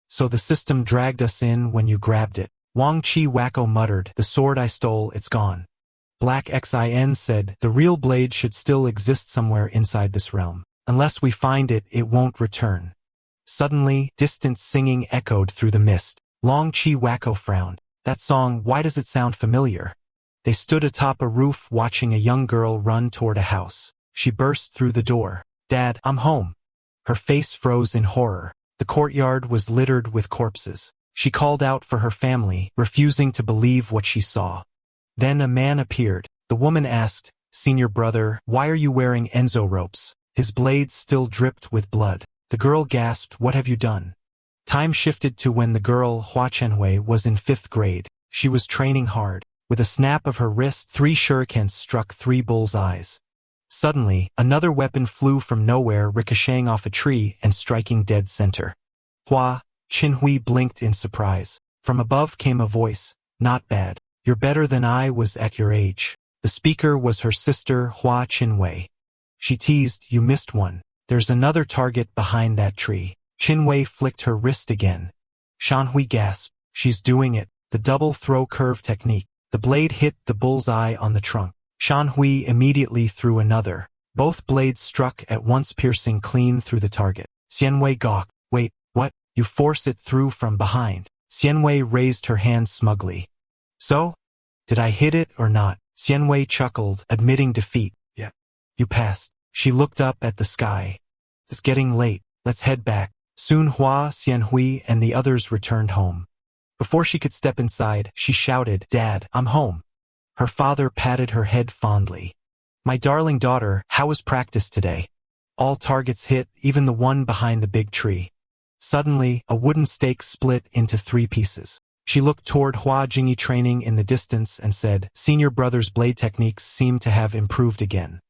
So the system dragged us in when you grabbed it. Wang Chi Wacko muttered, the sword I stole, it's gone. Black Xin said, the real blade should still exist somewhere inside this realm. Unless we find it, it won't return. Suddenly, distant singing echoed through the mist. Long Chi Wacko frowned. That song, why does it sound familiar? They stood atop a roof watching a young girl run toward a house. She burst through the door. Dad, I'm home. Her face froze in horror. The courtyard was littered with corpses. She called out for her family, refusing to believe what she saw. Then a man appeared. The woman asked, Senior brother, why are you wearing Enzo ropes? His blades still dripped with blood. The girl gasped, what have you done? Time shifted to when the girl, Hua Chenhui, was in 5th grade. She was training hard. With a snap of her wrist, 3 shurikens struck 3 bull's eyes. Suddenly, another weapon flew from nowhere, ricocheting off a tree and striking dead center. Hua Chenhui blinked in surprise. From above came a voice, not bad. You're better than I was at your age. The speaker was her sister, Hua Chenhui. She teased, you missed one. There's another target behind that tree. Chenhui flicked her wrist again. Shanhui gasped, she's doing it, the double throw curve technique. The blade hit the bullseye on the trunk. Shanhui immediately threw another. Both blades struck at once, piercing clean through the target. Xianwei gawked. Wait, what? You force it through from behind. Xianwei raised her hand smugly. So? Did I hit it or not? Xianwei chuckled, admitting defeat. Yeah. You passed. She looked up at the sky. It's getting late. Let's head back. Soon Hua, Xianhui, and the others returned home. Before she could step inside, she shouted, Dad, I'm home. Her father patted her head fondly. My darling daughter, how was practice today? All targets hit, even the one behind the big tree. Suddenly, a wooden stake split into 3 pieces. She looked toward Hua Jingyi training in the distance and said, Senior brother's blade techniques seem to have improved again.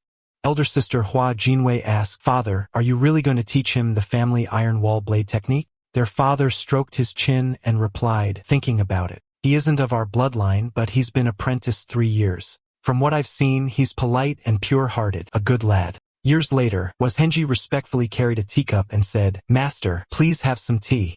Elder sister Hua Jinwei asked, Father, are you really going to teach him the family iron wall blade technique? Their father stroked his chin and replied, thinking about it. He isn't of our bloodline, but he's been apprenticed 3 years. From what I've seen, he's polite and pure-hearted, a good lad. Years later, Washenji respectfully carried a teacup and said, Master, please have some tea.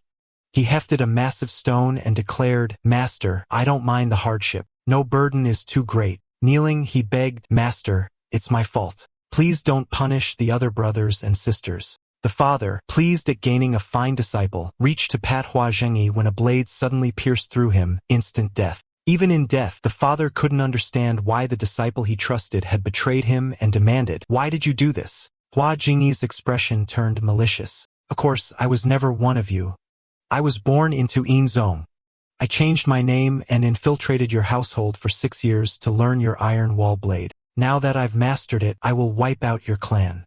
He hefted a massive stone and declared, Master, I don't mind the hardship. No burden is too great. Kneeling, he begged, Master, it's my fault. Please don't punish the other brothers and sisters. The father, pleased at gaining a fine disciple, reached to pat Hua Zhengyi when a blade suddenly pierced through him, instant death. Even in death, the father couldn't understand why the disciple he trusted had betrayed him and demanded, Why did you do this? Hua Jingyi's expression turned malicious. Of course, I was never one of you. I was born into Inzong. I changed my name and infiltrated your household for 6 years to learn your iron wall blade. Now that I've mastered it, I will wipe out your clan.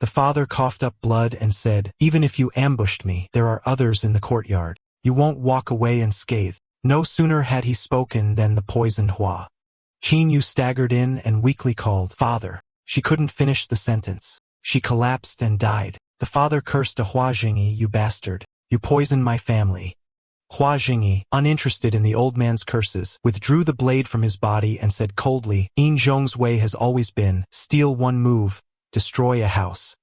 The father coughed up blood and said, Even if you ambushed me, there are others in the courtyard. You won't walk away unscathed. No sooner had he spoken than the poisoned Hua Qin Yu staggered in and weakly called, Father. She couldn't finish the sentence. She collapsed and died. The father cursed to Hua Jingyi, You bastard. You poisoned my family. Hua Jingyi, uninterested in the old man's curses, withdrew the blade from his body and said coldly, Yin Zhong's way has always been, steal one move, destroy a house.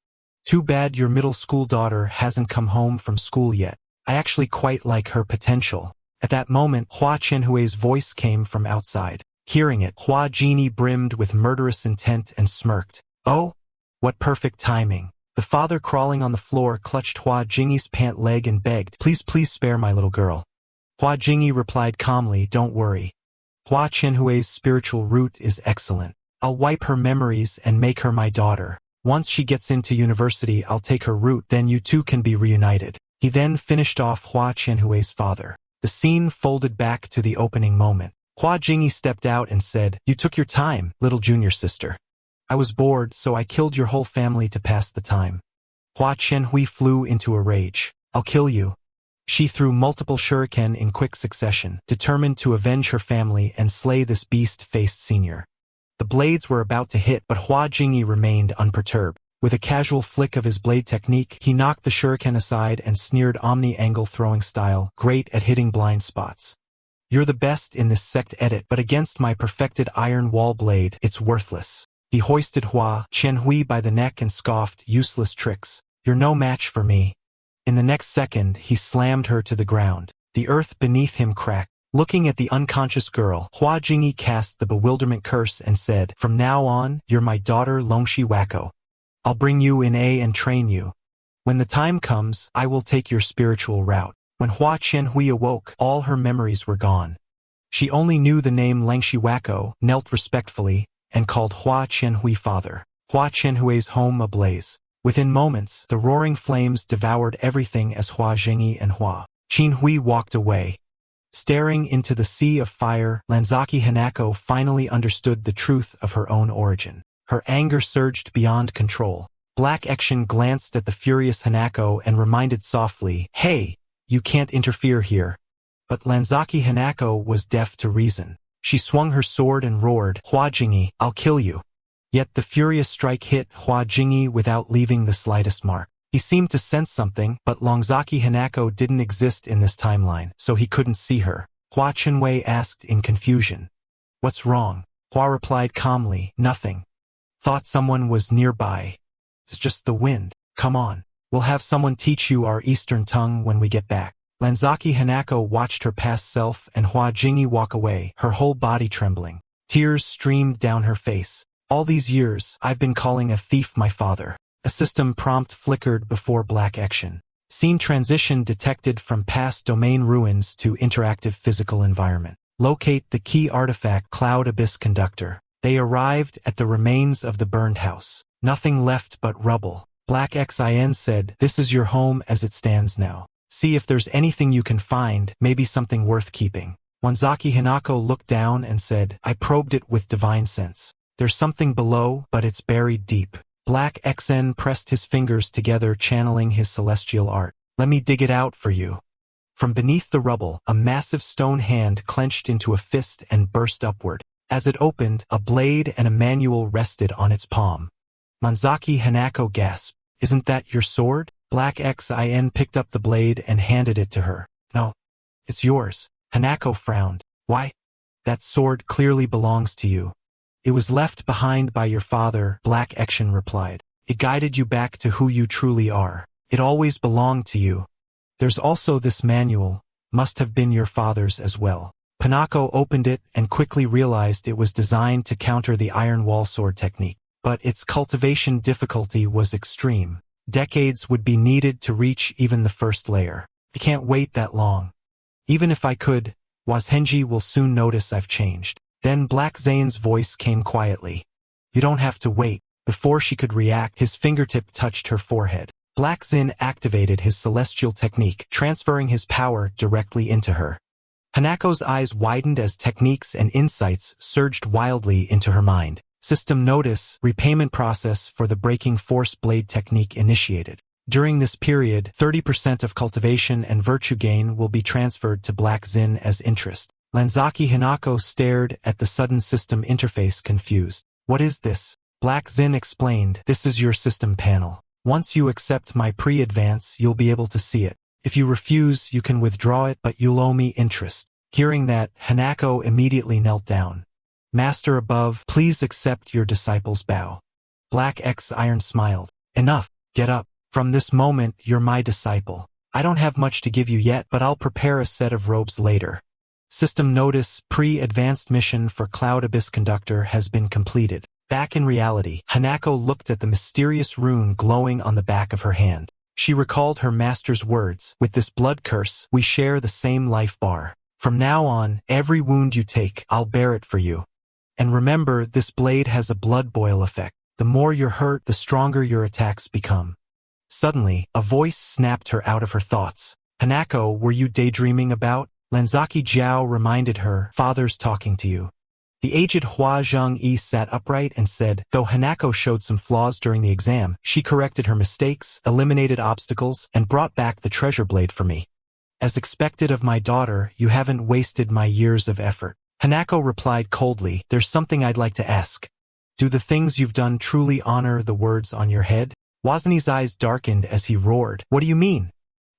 Too bad your middle school daughter hasn't come home from school yet. I actually quite like her potential. At that moment, Hua Chenhui's voice came from outside. Hearing it, Hua Jingyi brimmed with murderous intent and smirked. Oh, what perfect timing. The father, crawling on the floor, clutched Hua Jingyi's pant leg and begged, Please spare my little girl. Hua Jingyi replied calmly, Don't worry. Hua Chenhui's spiritual root is excellent. I'll wipe her memories and make her my daughter. Once she gets into university, I'll take her root, then you two can be reunited. He then finished off Hua Chenhui's father. The scene folded back to the opening moment. Hua Jingyi stepped out and said, "You took your time, little junior sister. I was bored, so I killed your whole family to pass the time." Hua Qianhui flew into a rage. "I'll kill you." She threw multiple shuriken in quick succession, determined to avenge her family and slay this beast-faced senior. The blades were about to hit, but Hua Jingyi remained unperturbed. With a casual flick of his blade technique, he knocked the shuriken aside and sneered omni-angle throwing style, great at hitting blind spots. "You're the best in this sect edit, but against my perfected iron wall blade, it's worthless." He hoisted Hua Qianhui by the neck and scoffed, "Useless tricks. You're no match for me." In the next second, he slammed her to the ground. The earth beneath him cracked. Looking at the unconscious girl, Hua Jingyi cast the bewilderment curse and said, "From now on, you're my daughter Longshi Wako. I'll bring you in and train you. When the time comes, I will take your spiritual route." When Hua Qianhui awoke, all her memories were gone. She only knew the name Longshi Wako, knelt respectfully, and called Hua Qianhui father. Hua Qianhui's home ablaze. Within moments, the roaring flames devoured everything as Hua Jingyi and Hua Qianhui walked away. Staring into the sea of fire, Lanzaki Hanako finally understood the truth of her own origin. Her anger surged beyond control. Black Action glanced at the furious Hanako and reminded softly, "Hey, you can't interfere here." But Lanzaki Hanako was deaf to reason. She swung her sword and roared, "Hua Jingyi, I'll kill you." Yet the furious strike hit Hua Jingyi without leaving the slightest mark. He seemed to sense something, but Lanzaki Hanako didn't exist in this timeline, so he couldn't see her. Hua Qianhui asked in confusion, "What's wrong?" Hua replied calmly, "Nothing. Thought someone was nearby. It's just the wind. Come on. We'll have someone teach you our Eastern tongue when we get back." Lanzaki Hanako watched her past self and Hua Jingyi walk away, her whole body trembling. Tears streamed down her face. "All these years, I've been calling a thief my father." A system prompt flickered before Black Action. Scene transition detected from past domain ruins to interactive physical environment. Locate the key artifact Cloud Abyss Conductor. They arrived at the remains of the burned house. Nothing left but rubble. Black Xin said, "This is your home as it stands now. See if there's anything you can find, maybe something worth keeping." Wanzaki Hanako looked down and said, "I probed it with divine sense. There's something below, but it's buried deep." Black Xn pressed his fingers together, channeling his celestial art. "Let me dig it out for you." From beneath the rubble, a massive stone hand clenched into a fist and burst upward. As it opened, a blade and a manual rested on its palm. Manzaki Hanako gasped, "Isn't that your sword?" Black Xin picked up the blade and handed it to her. "No, it's yours." Hanako frowned. "Why? That sword clearly belongs to you." "It was left behind by your father," Black Action replied. "It guided you back to who you truly are. It always belonged to you. There's also this manual, must have been your father's as well." Hanako opened it and quickly realized it was designed to counter the iron wall sword technique. But its cultivation difficulty was extreme. Decades would be needed to reach even the first layer. "I can't wait that long. Even if I could, Washenji will soon notice I've changed." Then Black Zane's voice came quietly. "You don't have to wait." Before she could react, his fingertip touched her forehead. Black Zin activated his celestial technique, transferring his power directly into her. Hanako's eyes widened as techniques and insights surged wildly into her mind. System notice, repayment process for the breaking force blade technique initiated. During this period, 30% of cultivation and virtue gain will be transferred to Black Zin as interest. Lanzaki Hanako stared at the sudden system interface, confused. "What is this?" Black Zin explained, "This is your system panel. Once you accept my pre-advance, you'll be able to see it. If you refuse, you can withdraw it, but you'll owe me interest." Hearing that, Hanako immediately knelt down. "Master above, please accept your disciple's bow." Black X Iron smiled. "Enough, get up. From this moment, you're my disciple. I don't have much to give you yet, but I'll prepare a set of robes later." System notice, pre-advanced mission for Cloud Abyss Conductor has been completed. Back in reality, Hanako looked at the mysterious rune glowing on the back of her hand. She recalled her master's words, "With this blood curse, we share the same life bar. From now on, every wound you take, I'll bear it for you. And remember, this blade has a blood boil effect. The more you're hurt, the stronger your attacks become." Suddenly, a voice snapped her out of her thoughts. "Hanako, were you daydreaming about?" Lanzaki Jiao reminded her, "Father's talking to you." The aged Hua Zheng-yi sat upright and said, though Hanako showed some flaws during the exam, she corrected her mistakes, eliminated obstacles, and brought back the treasure blade for me. As expected of my daughter, you haven't wasted my years of effort. Hanako replied coldly, "There's something I'd like to ask. Do the things you've done truly honor the words on your head?" Wazani's eyes darkened as he roared, "What do you mean?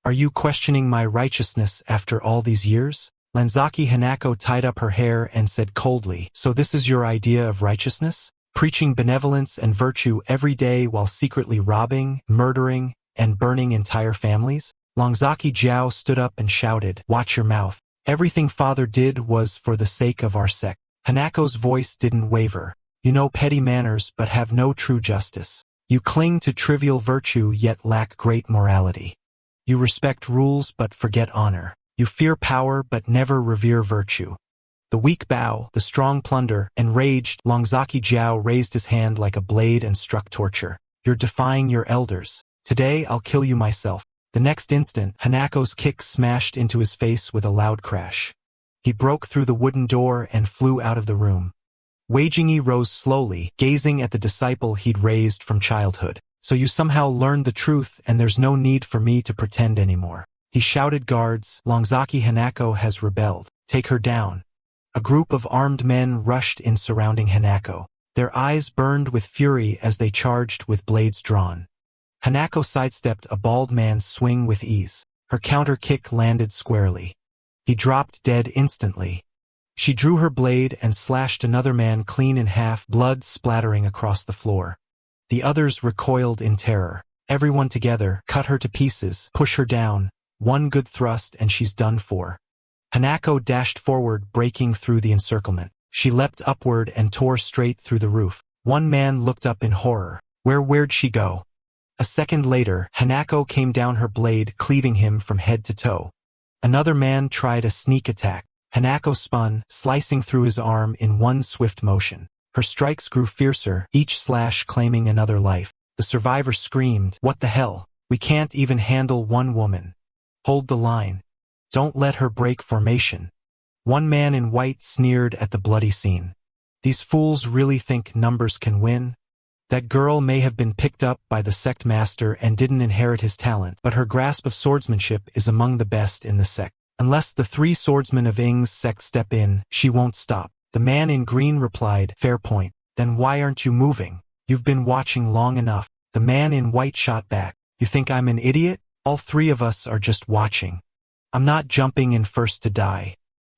Are you questioning my righteousness after all these years?" Lanzaki Hanako tied up her hair and said coldly, "So this is your idea of righteousness? Preaching benevolence and virtue every day while secretly robbing, murdering, and burning entire families?" Lanzaki Jiao stood up and shouted, "Watch your mouth. Everything father did was for the sake of our sect." Hanako's voice didn't waver. "You know petty manners but have no true justice. You cling to trivial virtue yet lack great morality. You respect rules but forget honor. You fear power but never revere virtue." The weak bow, the strong plunder. Enraged, Lanzaki Jiao raised his hand like a blade and struck torture. "You're defying your elders. Today I'll kill you myself." The next instant, Hanako's kick smashed into his face with a loud crash. He broke through the wooden door and flew out of the room. Wei Jingyi rose slowly, gazing at the disciple he'd raised from childhood. "So you somehow learned the truth and there's no need for me to pretend anymore." He shouted, "Guards, Lanzaki Hanako has rebelled. Take her down." A group of armed men rushed in surrounding Hanako. Their eyes burned with fury as they charged with blades drawn. Hanako sidestepped a bald man's swing with ease. Her counter kick landed squarely. He dropped dead instantly. She drew her blade and slashed another man clean in half, blood splattering across the floor. The others recoiled in terror. Everyone together, cut her to pieces, push her down. One good thrust and she's done for. Hanako dashed forward, breaking through the encirclement. She leapt upward and tore straight through the roof. One man looked up in horror. Where'd she go? A second later, Hanako came down, her blade cleaving him from head to toe. Another man tried a sneak attack. Hanako spun, slicing through his arm in one swift motion. Her strikes grew fiercer, each slash claiming another life. The survivor screamed, "What the hell? We can't even handle one woman. Hold the line. Don't let her break formation." One man in white sneered at the bloody scene. "These fools really think numbers can win? That girl may have been picked up by the sect master and didn't inherit his talent, but her grasp of swordsmanship is among the best in the sect. Unless the 3 swordsmen of Ing's sect step in, she won't stop." The man in green replied, "Fair point. Then why aren't you moving? You've been watching long enough." The man in white shot back, "You think I'm an idiot? All 3 of us are just watching. I'm not jumping in first to die.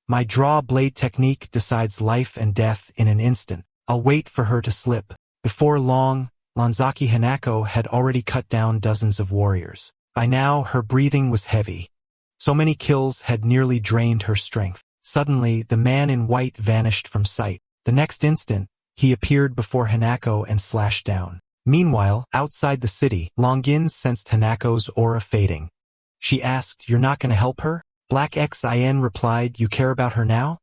My draw blade technique decides life and death in an instant. I'll wait for her to slip." Before long, Lanzaki Hanako had already cut down dozens of warriors. By now, her breathing was heavy. So many kills had nearly drained her strength. Suddenly, the man in white vanished from sight. The next instant, he appeared before Hanako and slashed down. Meanwhile, outside the city, Longin sensed Hanako's aura fading. She asked, "You're not going to help her?" Black Xin replied, "You care about her now?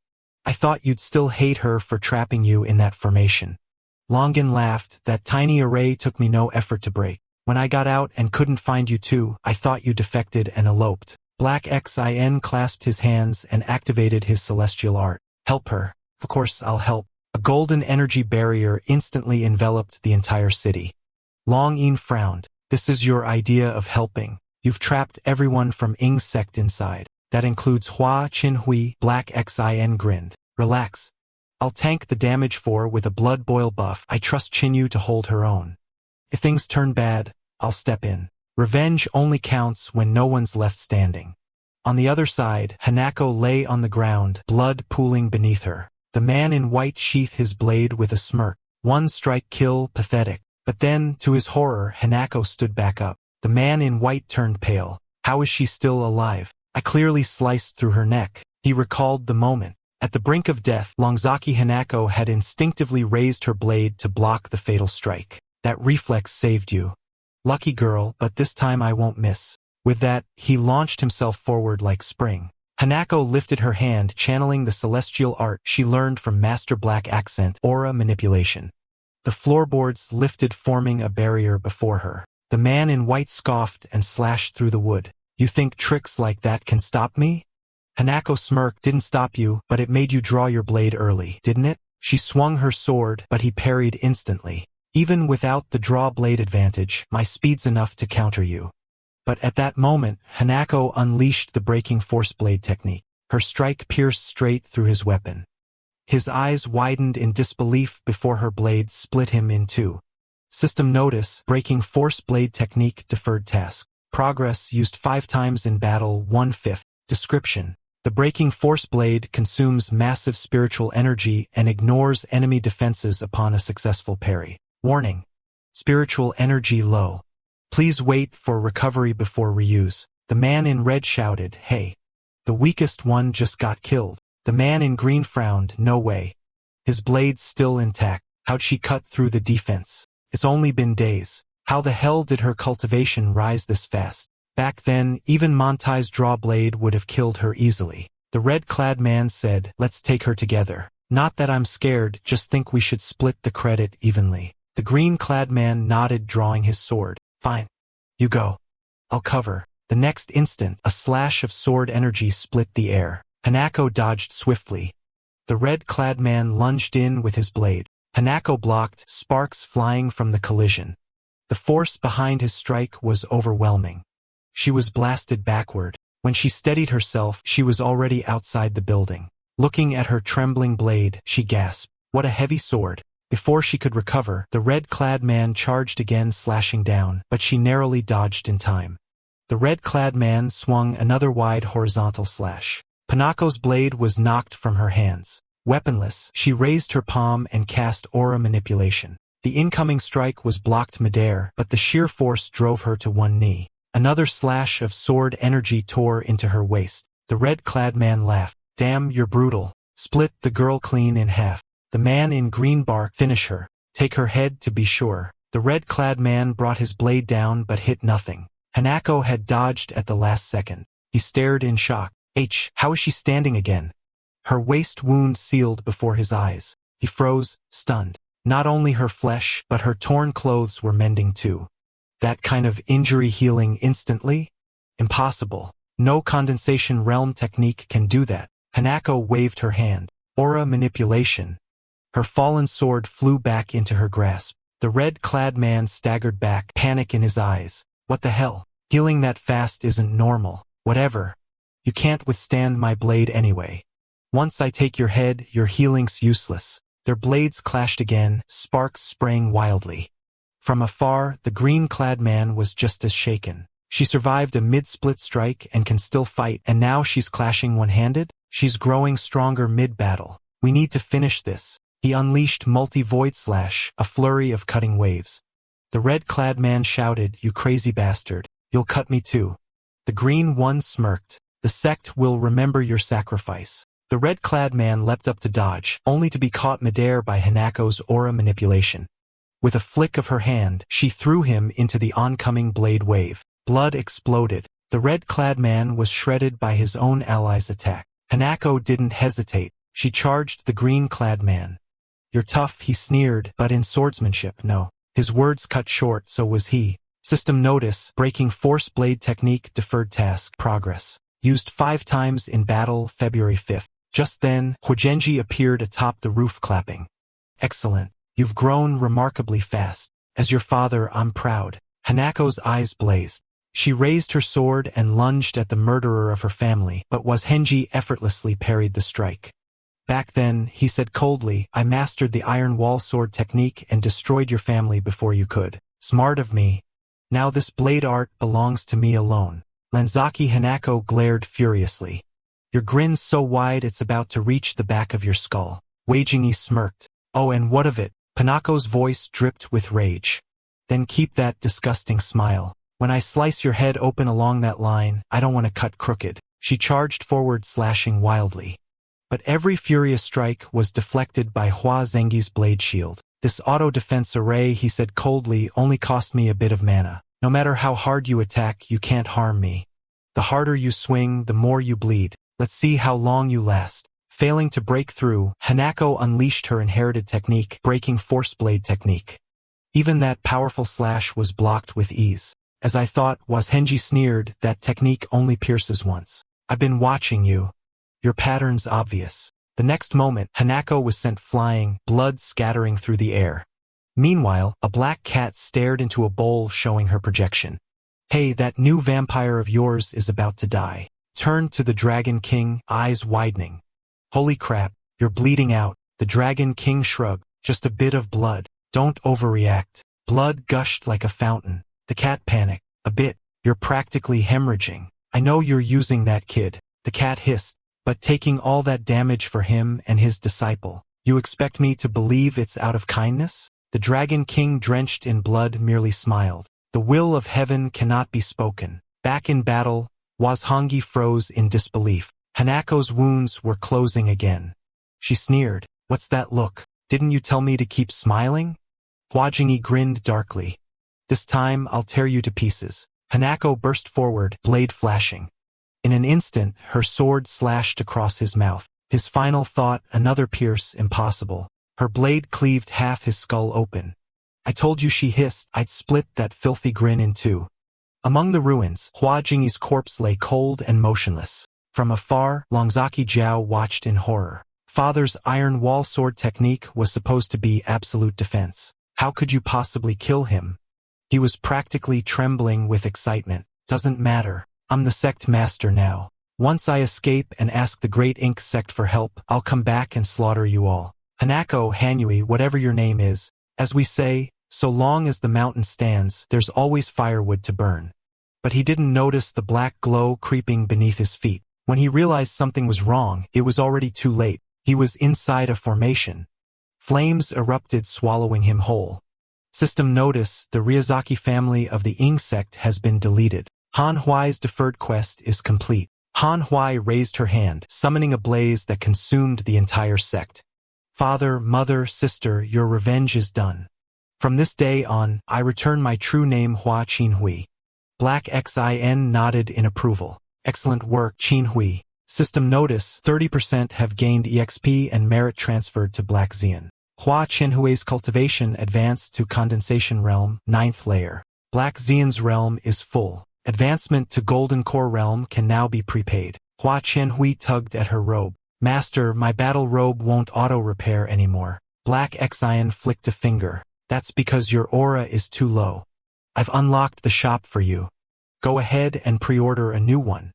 I thought you'd still hate her for trapping you in that formation." Longin laughed, "That tiny array took me no effort to break. When I got out and couldn't find you too, I thought you defected and eloped." Black Xin clasped his hands and activated his celestial art. "Help her. Of course I'll help." A golden energy barrier instantly enveloped the entire city. Longin frowned. "This is your idea of helping. You've trapped everyone from Ing's sect inside. That includes Hua Qinhui." Black Xin grinned. "Relax. I'll tank the damage with a blood boil buff. I trust Qinyu to hold her own. If things turn bad, I'll step in. Revenge only counts when no one's left standing." On the other side, Hanako lay on the ground, blood pooling beneath her. The man in white sheathed his blade with a smirk. "One strike kill, pathetic." But then, to his horror, Hanako stood back up. The man in white turned pale. "How is she still alive? I clearly sliced through her neck." He recalled the moment. At the brink of death, Lanzaki Hanako had instinctively raised her blade to block the fatal strike. "That reflex saved you. Lucky girl, but this time I won't miss." With that, he launched himself forward like spring. Hanako lifted her hand, channeling the celestial art she learned from Master Black Accent, aura manipulation. The floorboards lifted, forming a barrier before her. The man in white scoffed and slashed through the wood. "You think tricks like that can stop me? Hanako smirked. Didn't stop you, but it made you draw your blade early, didn't it? She swung her sword, but he parried instantly. Even without the draw blade advantage, my speed's enough to counter you. But at that moment, Hanako unleashed the breaking force blade technique. Her strike pierced straight through his weapon. His eyes widened in disbelief before her blade split him in two. System notice, breaking force blade technique deferred task. Progress used 5 times in battle 1/5. Description. The breaking force blade consumes massive spiritual energy and ignores enemy defenses upon a successful parry. Warning. Spiritual energy low. Please wait for recovery before reuse. The man in red shouted, hey. The weakest one just got killed. The man in green frowned, no way. His blade's still intact. How'd she cut through the defense? It's only been days. How the hell did her cultivation rise this fast? Back then, even Montai's draw blade would have killed her easily. The red-clad man said, let's take her together. Not that I'm scared, just think we should split the credit evenly. The green-clad man nodded, drawing his sword. Fine. You go. I'll cover. The next instant, a slash of sword energy split the air. Hanako dodged swiftly. The red-clad man lunged in with his blade. Hanako blocked, sparks flying from the collision. The force behind his strike was overwhelming. She was blasted backward. When she steadied herself, she was already outside the building. Looking at her trembling blade, she gasped, what a heavy sword. Before she could recover, the red-clad man charged again, slashing down, but she narrowly dodged in time. The red-clad man swung another wide horizontal slash. Hanako's blade was knocked from her hands. Weaponless, she raised her palm and cast aura manipulation. The incoming strike was blocked midair, but the sheer force drove her to one knee. Another slash of sword energy tore into her waist. The red-clad man laughed. Damn, you're brutal. Split the girl clean in half. The man in green barked, finish her. Take her head to be sure. The red-clad man brought his blade down but hit nothing. Hanako had dodged at the last second. He stared in shock. How is she standing again? Her waist wound sealed before his eyes. He froze, stunned. Not only her flesh, but her torn clothes were mending too. That kind of injury healing instantly? Impossible. No condensation realm technique can do that. Hanako waved her hand. Aura manipulation. Her fallen sword flew back into her grasp. The red-clad man staggered back, panic in his eyes. What the hell? Healing that fast isn't normal. Whatever. You can't withstand my blade anyway. Once I take your head, your healing's useless. Their blades clashed again, sparks sprang wildly. From afar, the green-clad man was just as shaken. She survived a mid-split strike and can still fight, and now she's clashing one-handed? She's growing stronger mid-battle. We need to finish this. He unleashed multi-void slash, a flurry of cutting waves. The red-clad man shouted, you crazy bastard. You'll cut me too. The green one smirked. The sect will remember your sacrifice. The red-clad man leapt up to dodge, only to be caught midair by Hanako's aura manipulation. With a flick of her hand, she threw him into the oncoming blade wave. Blood exploded. The red-clad man was shredded by his own ally's attack. Hanako didn't hesitate. She charged the green-clad man. You're tough, he sneered, but in swordsmanship, no. His words cut short, so was he. System notice, breaking force blade technique deferred task, progress. Used 5 times in battle, February 5th. Just then, Hojenji appeared atop the roof clapping. Excellent. You've grown remarkably fast. As your father, I'm proud. Hanako's eyes blazed. She raised her sword and lunged at the murderer of her family, but Hojenji effortlessly parried the strike. Back then, he said coldly, I mastered the iron wall sword technique and destroyed your family before you could. Smart of me. Now this blade art belongs to me alone. Lanzaki Hanako glared furiously. Your grin's so wide it's about to reach the back of your skull. Weijingi smirked. Oh, and what of it? Hanako's voice dripped with rage. Then keep that disgusting smile. When I slice your head open along that line, I don't want to cut crooked. She charged forward, slashing wildly. But every furious strike was deflected by Hua Zenghi's blade shield. This auto-defense array, he said coldly, only cost me a bit of mana. No matter how hard you attack, you can't harm me. The harder you swing, the more you bleed. Let's see how long you last. Failing to break through, Hanako unleashed her inherited technique, breaking force blade technique. Even that powerful slash was blocked with ease. As I thought, Hojenji sneered, that technique only pierces once. I've been watching you. Your pattern's obvious. The next moment, Hanako was sent flying, blood scattering through the air. Meanwhile, a black cat stared into a bowl showing her projection. Hey, that new vampire of yours is about to die. Turned to the Dragon King, eyes widening. Holy crap, you're bleeding out. The Dragon King shrugged. Just a bit of blood. Don't overreact. Blood gushed like a fountain. The cat panicked. A bit. You're practically hemorrhaging. I know you're using that kid. The cat hissed. But taking all that damage for him and his disciple. You expect me to believe it's out of kindness? The Dragon King, drenched in blood, merely smiled. The will of heaven cannot be spoken. Back in battle, Wazhangi froze in disbelief. Hanako's wounds were closing again. She sneered. What's that look? Didn't you tell me to keep smiling? Hwajingi grinned darkly. This time I'll tear you to pieces. Hanako burst forward, blade flashing. In an instant, her sword slashed across his mouth. His final thought, another pierce, impossible. Her blade cleaved half his skull open. I told you, she hissed, I'd split that filthy grin in two. Among the ruins, Hwajingi's corpse lay cold and motionless. From afar, Longzaki Jiao watched in horror. Father's iron wall sword technique was supposed to be absolute defense. How could you possibly kill him? He was practically trembling with excitement. Doesn't matter. I'm the sect master now. Once I escape and ask the Great Ink sect for help, I'll come back and slaughter you all. Hanako, Hanui, whatever your name is. As we say, so long as the mountain stands, there's always firewood to burn. But he didn't notice the black glow creeping beneath his feet. When he realized something was wrong, it was already too late. He was inside a formation. Flames erupted, swallowing him whole. System notice, the Ryazaki family of the Ing sect has been deleted. Han Hui's deferred quest is complete. Han Hui raised her hand, summoning a blaze that consumed the entire sect. Father, mother, sister, your revenge is done. From this day on, I return my true name, Hua Qinhui. Black Xin nodded in approval. Excellent work, Qinhui. System notice, 30% have gained EXP and merit transferred to Black Xian. Hua Qinhui's cultivation advanced to Condensation Realm, 9th layer. Black Xian's realm is full. Advancement to Golden Core Realm can now be prepaid. Hua Qianhui tugged at her robe. Master, my battle robe won't auto-repair anymore. Black Xian flicked a finger. That's because your aura is too low. I've unlocked the shop for you. Go ahead and pre-order a new one.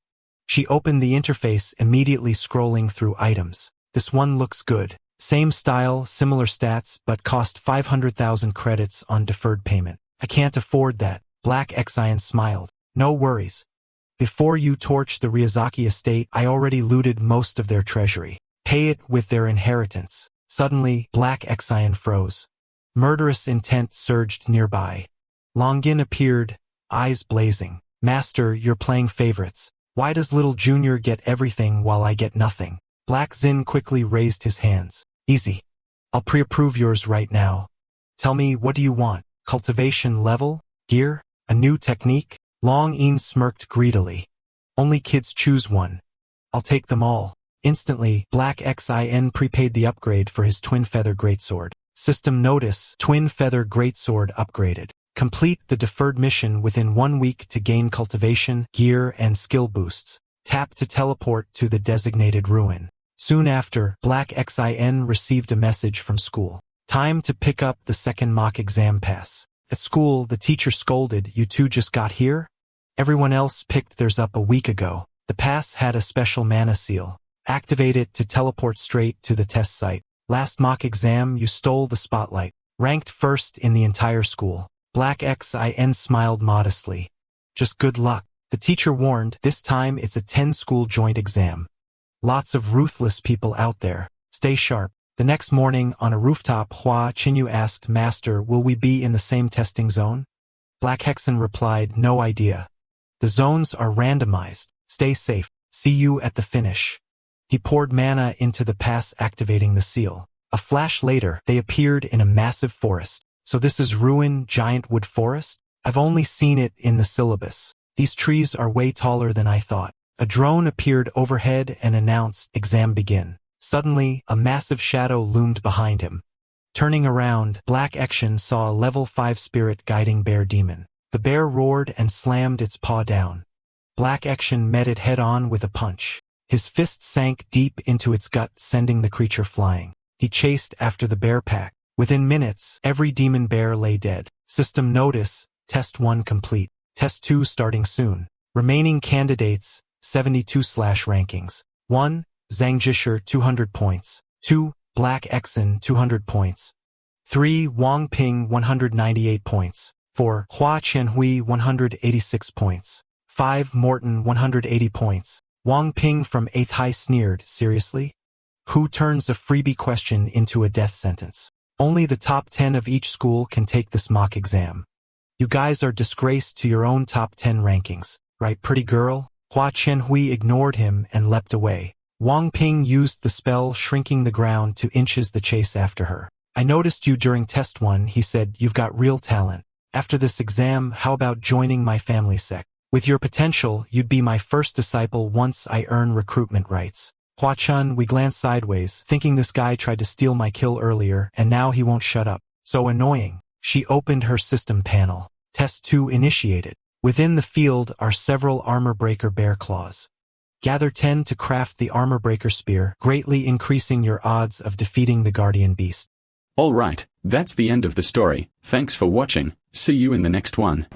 She opened the interface, immediately scrolling through items. This one looks good. Same style, similar stats, but cost 500,000 credits on deferred payment. I can't afford that. Black Xian smiled. No worries. Before you torch the Ryazaki estate, I already looted most of their treasury. Pay it with their inheritance. Suddenly, Black Xian froze. Murderous intent surged nearby. Longin appeared, eyes blazing. Master, you're playing favorites. Why does little Junior get everything while I get nothing? Black Xin quickly raised his hands. Easy. I'll pre-approve yours right now. Tell me, what do you want? Cultivation level? Gear? A new technique? Long Yin smirked greedily. Only kids choose one. I'll take them all. Instantly, Black Xin prepaid the upgrade for his Twin Feather Greatsword. System notice, Twin Feather Greatsword upgraded. Complete the deferred mission within 1 week to gain cultivation, gear, and skill boosts. Tap to teleport to the designated ruin. Soon after, Black Xin received a message from school. Time to pick up the second mock exam pass. At school, the teacher scolded, you two just got here? Everyone else picked theirs up a week ago. The pass had a special mana seal. Activate it to teleport straight to the test site. Last mock exam, you stole the spotlight. Ranked first in the entire school. Black Xin smiled modestly. Just good luck. The teacher warned, this time it's a 10-school joint exam. Lots of ruthless people out there. Stay sharp. The next morning, on a rooftop, Hua Qinyu asked, Master, will we be in the same testing zone? Black Hexen replied, no idea. The zones are randomized. Stay safe. See you at the finish. He poured mana into the pass, activating the seal. A flash later, they appeared in a massive forest. So this is Ruin Giant Wood Forest? I've only seen it in the syllabus. These trees are way taller than I thought. A drone appeared overhead and announced, exam begin. Suddenly, a massive shadow loomed behind him. Turning around, Black Action saw a level 5 spirit guiding bear demon. The bear roared and slammed its paw down. Black Action met it head-on with a punch. His fist sank deep into its gut, sending the creature flying. He chased after the bear pack. Within minutes, every demon bear lay dead. System notice, Test 1 complete. Test 2 starting soon. Remaining candidates, 72/rankings. 1. Zhangjisher 200 points. 2. Black Exon 200 points. 3. Wang Ping 198 points. 4. Hua Qianhui 186 points. 5. Morton 180 points. Wang Ping from 8th High sneered, seriously? Who turns a freebie question into a death sentence? Only the top 10 of each school can take this mock exam. You guys are disgraced to your own top 10 rankings, right, pretty girl? Hua Qianhui ignored him and leapt away. Wang Ping used the spell shrinking the ground to inches the chase after her. I noticed you during test 1, he said, you've got real talent. After this exam, how about joining my family sect? With your potential, you'd be my first disciple once I earn recruitment rights. Hua Chun, we glanced sideways, thinking this guy tried to steal my kill earlier, and now he won't shut up. So annoying. She opened her system panel. Test 2 initiated. Within the field are several armor breaker bear claws. Gather 10 to craft the armor breaker spear, greatly increasing your odds of defeating the guardian beast. Alright, that's the end of the story. Thanks for watching. See you in the next one.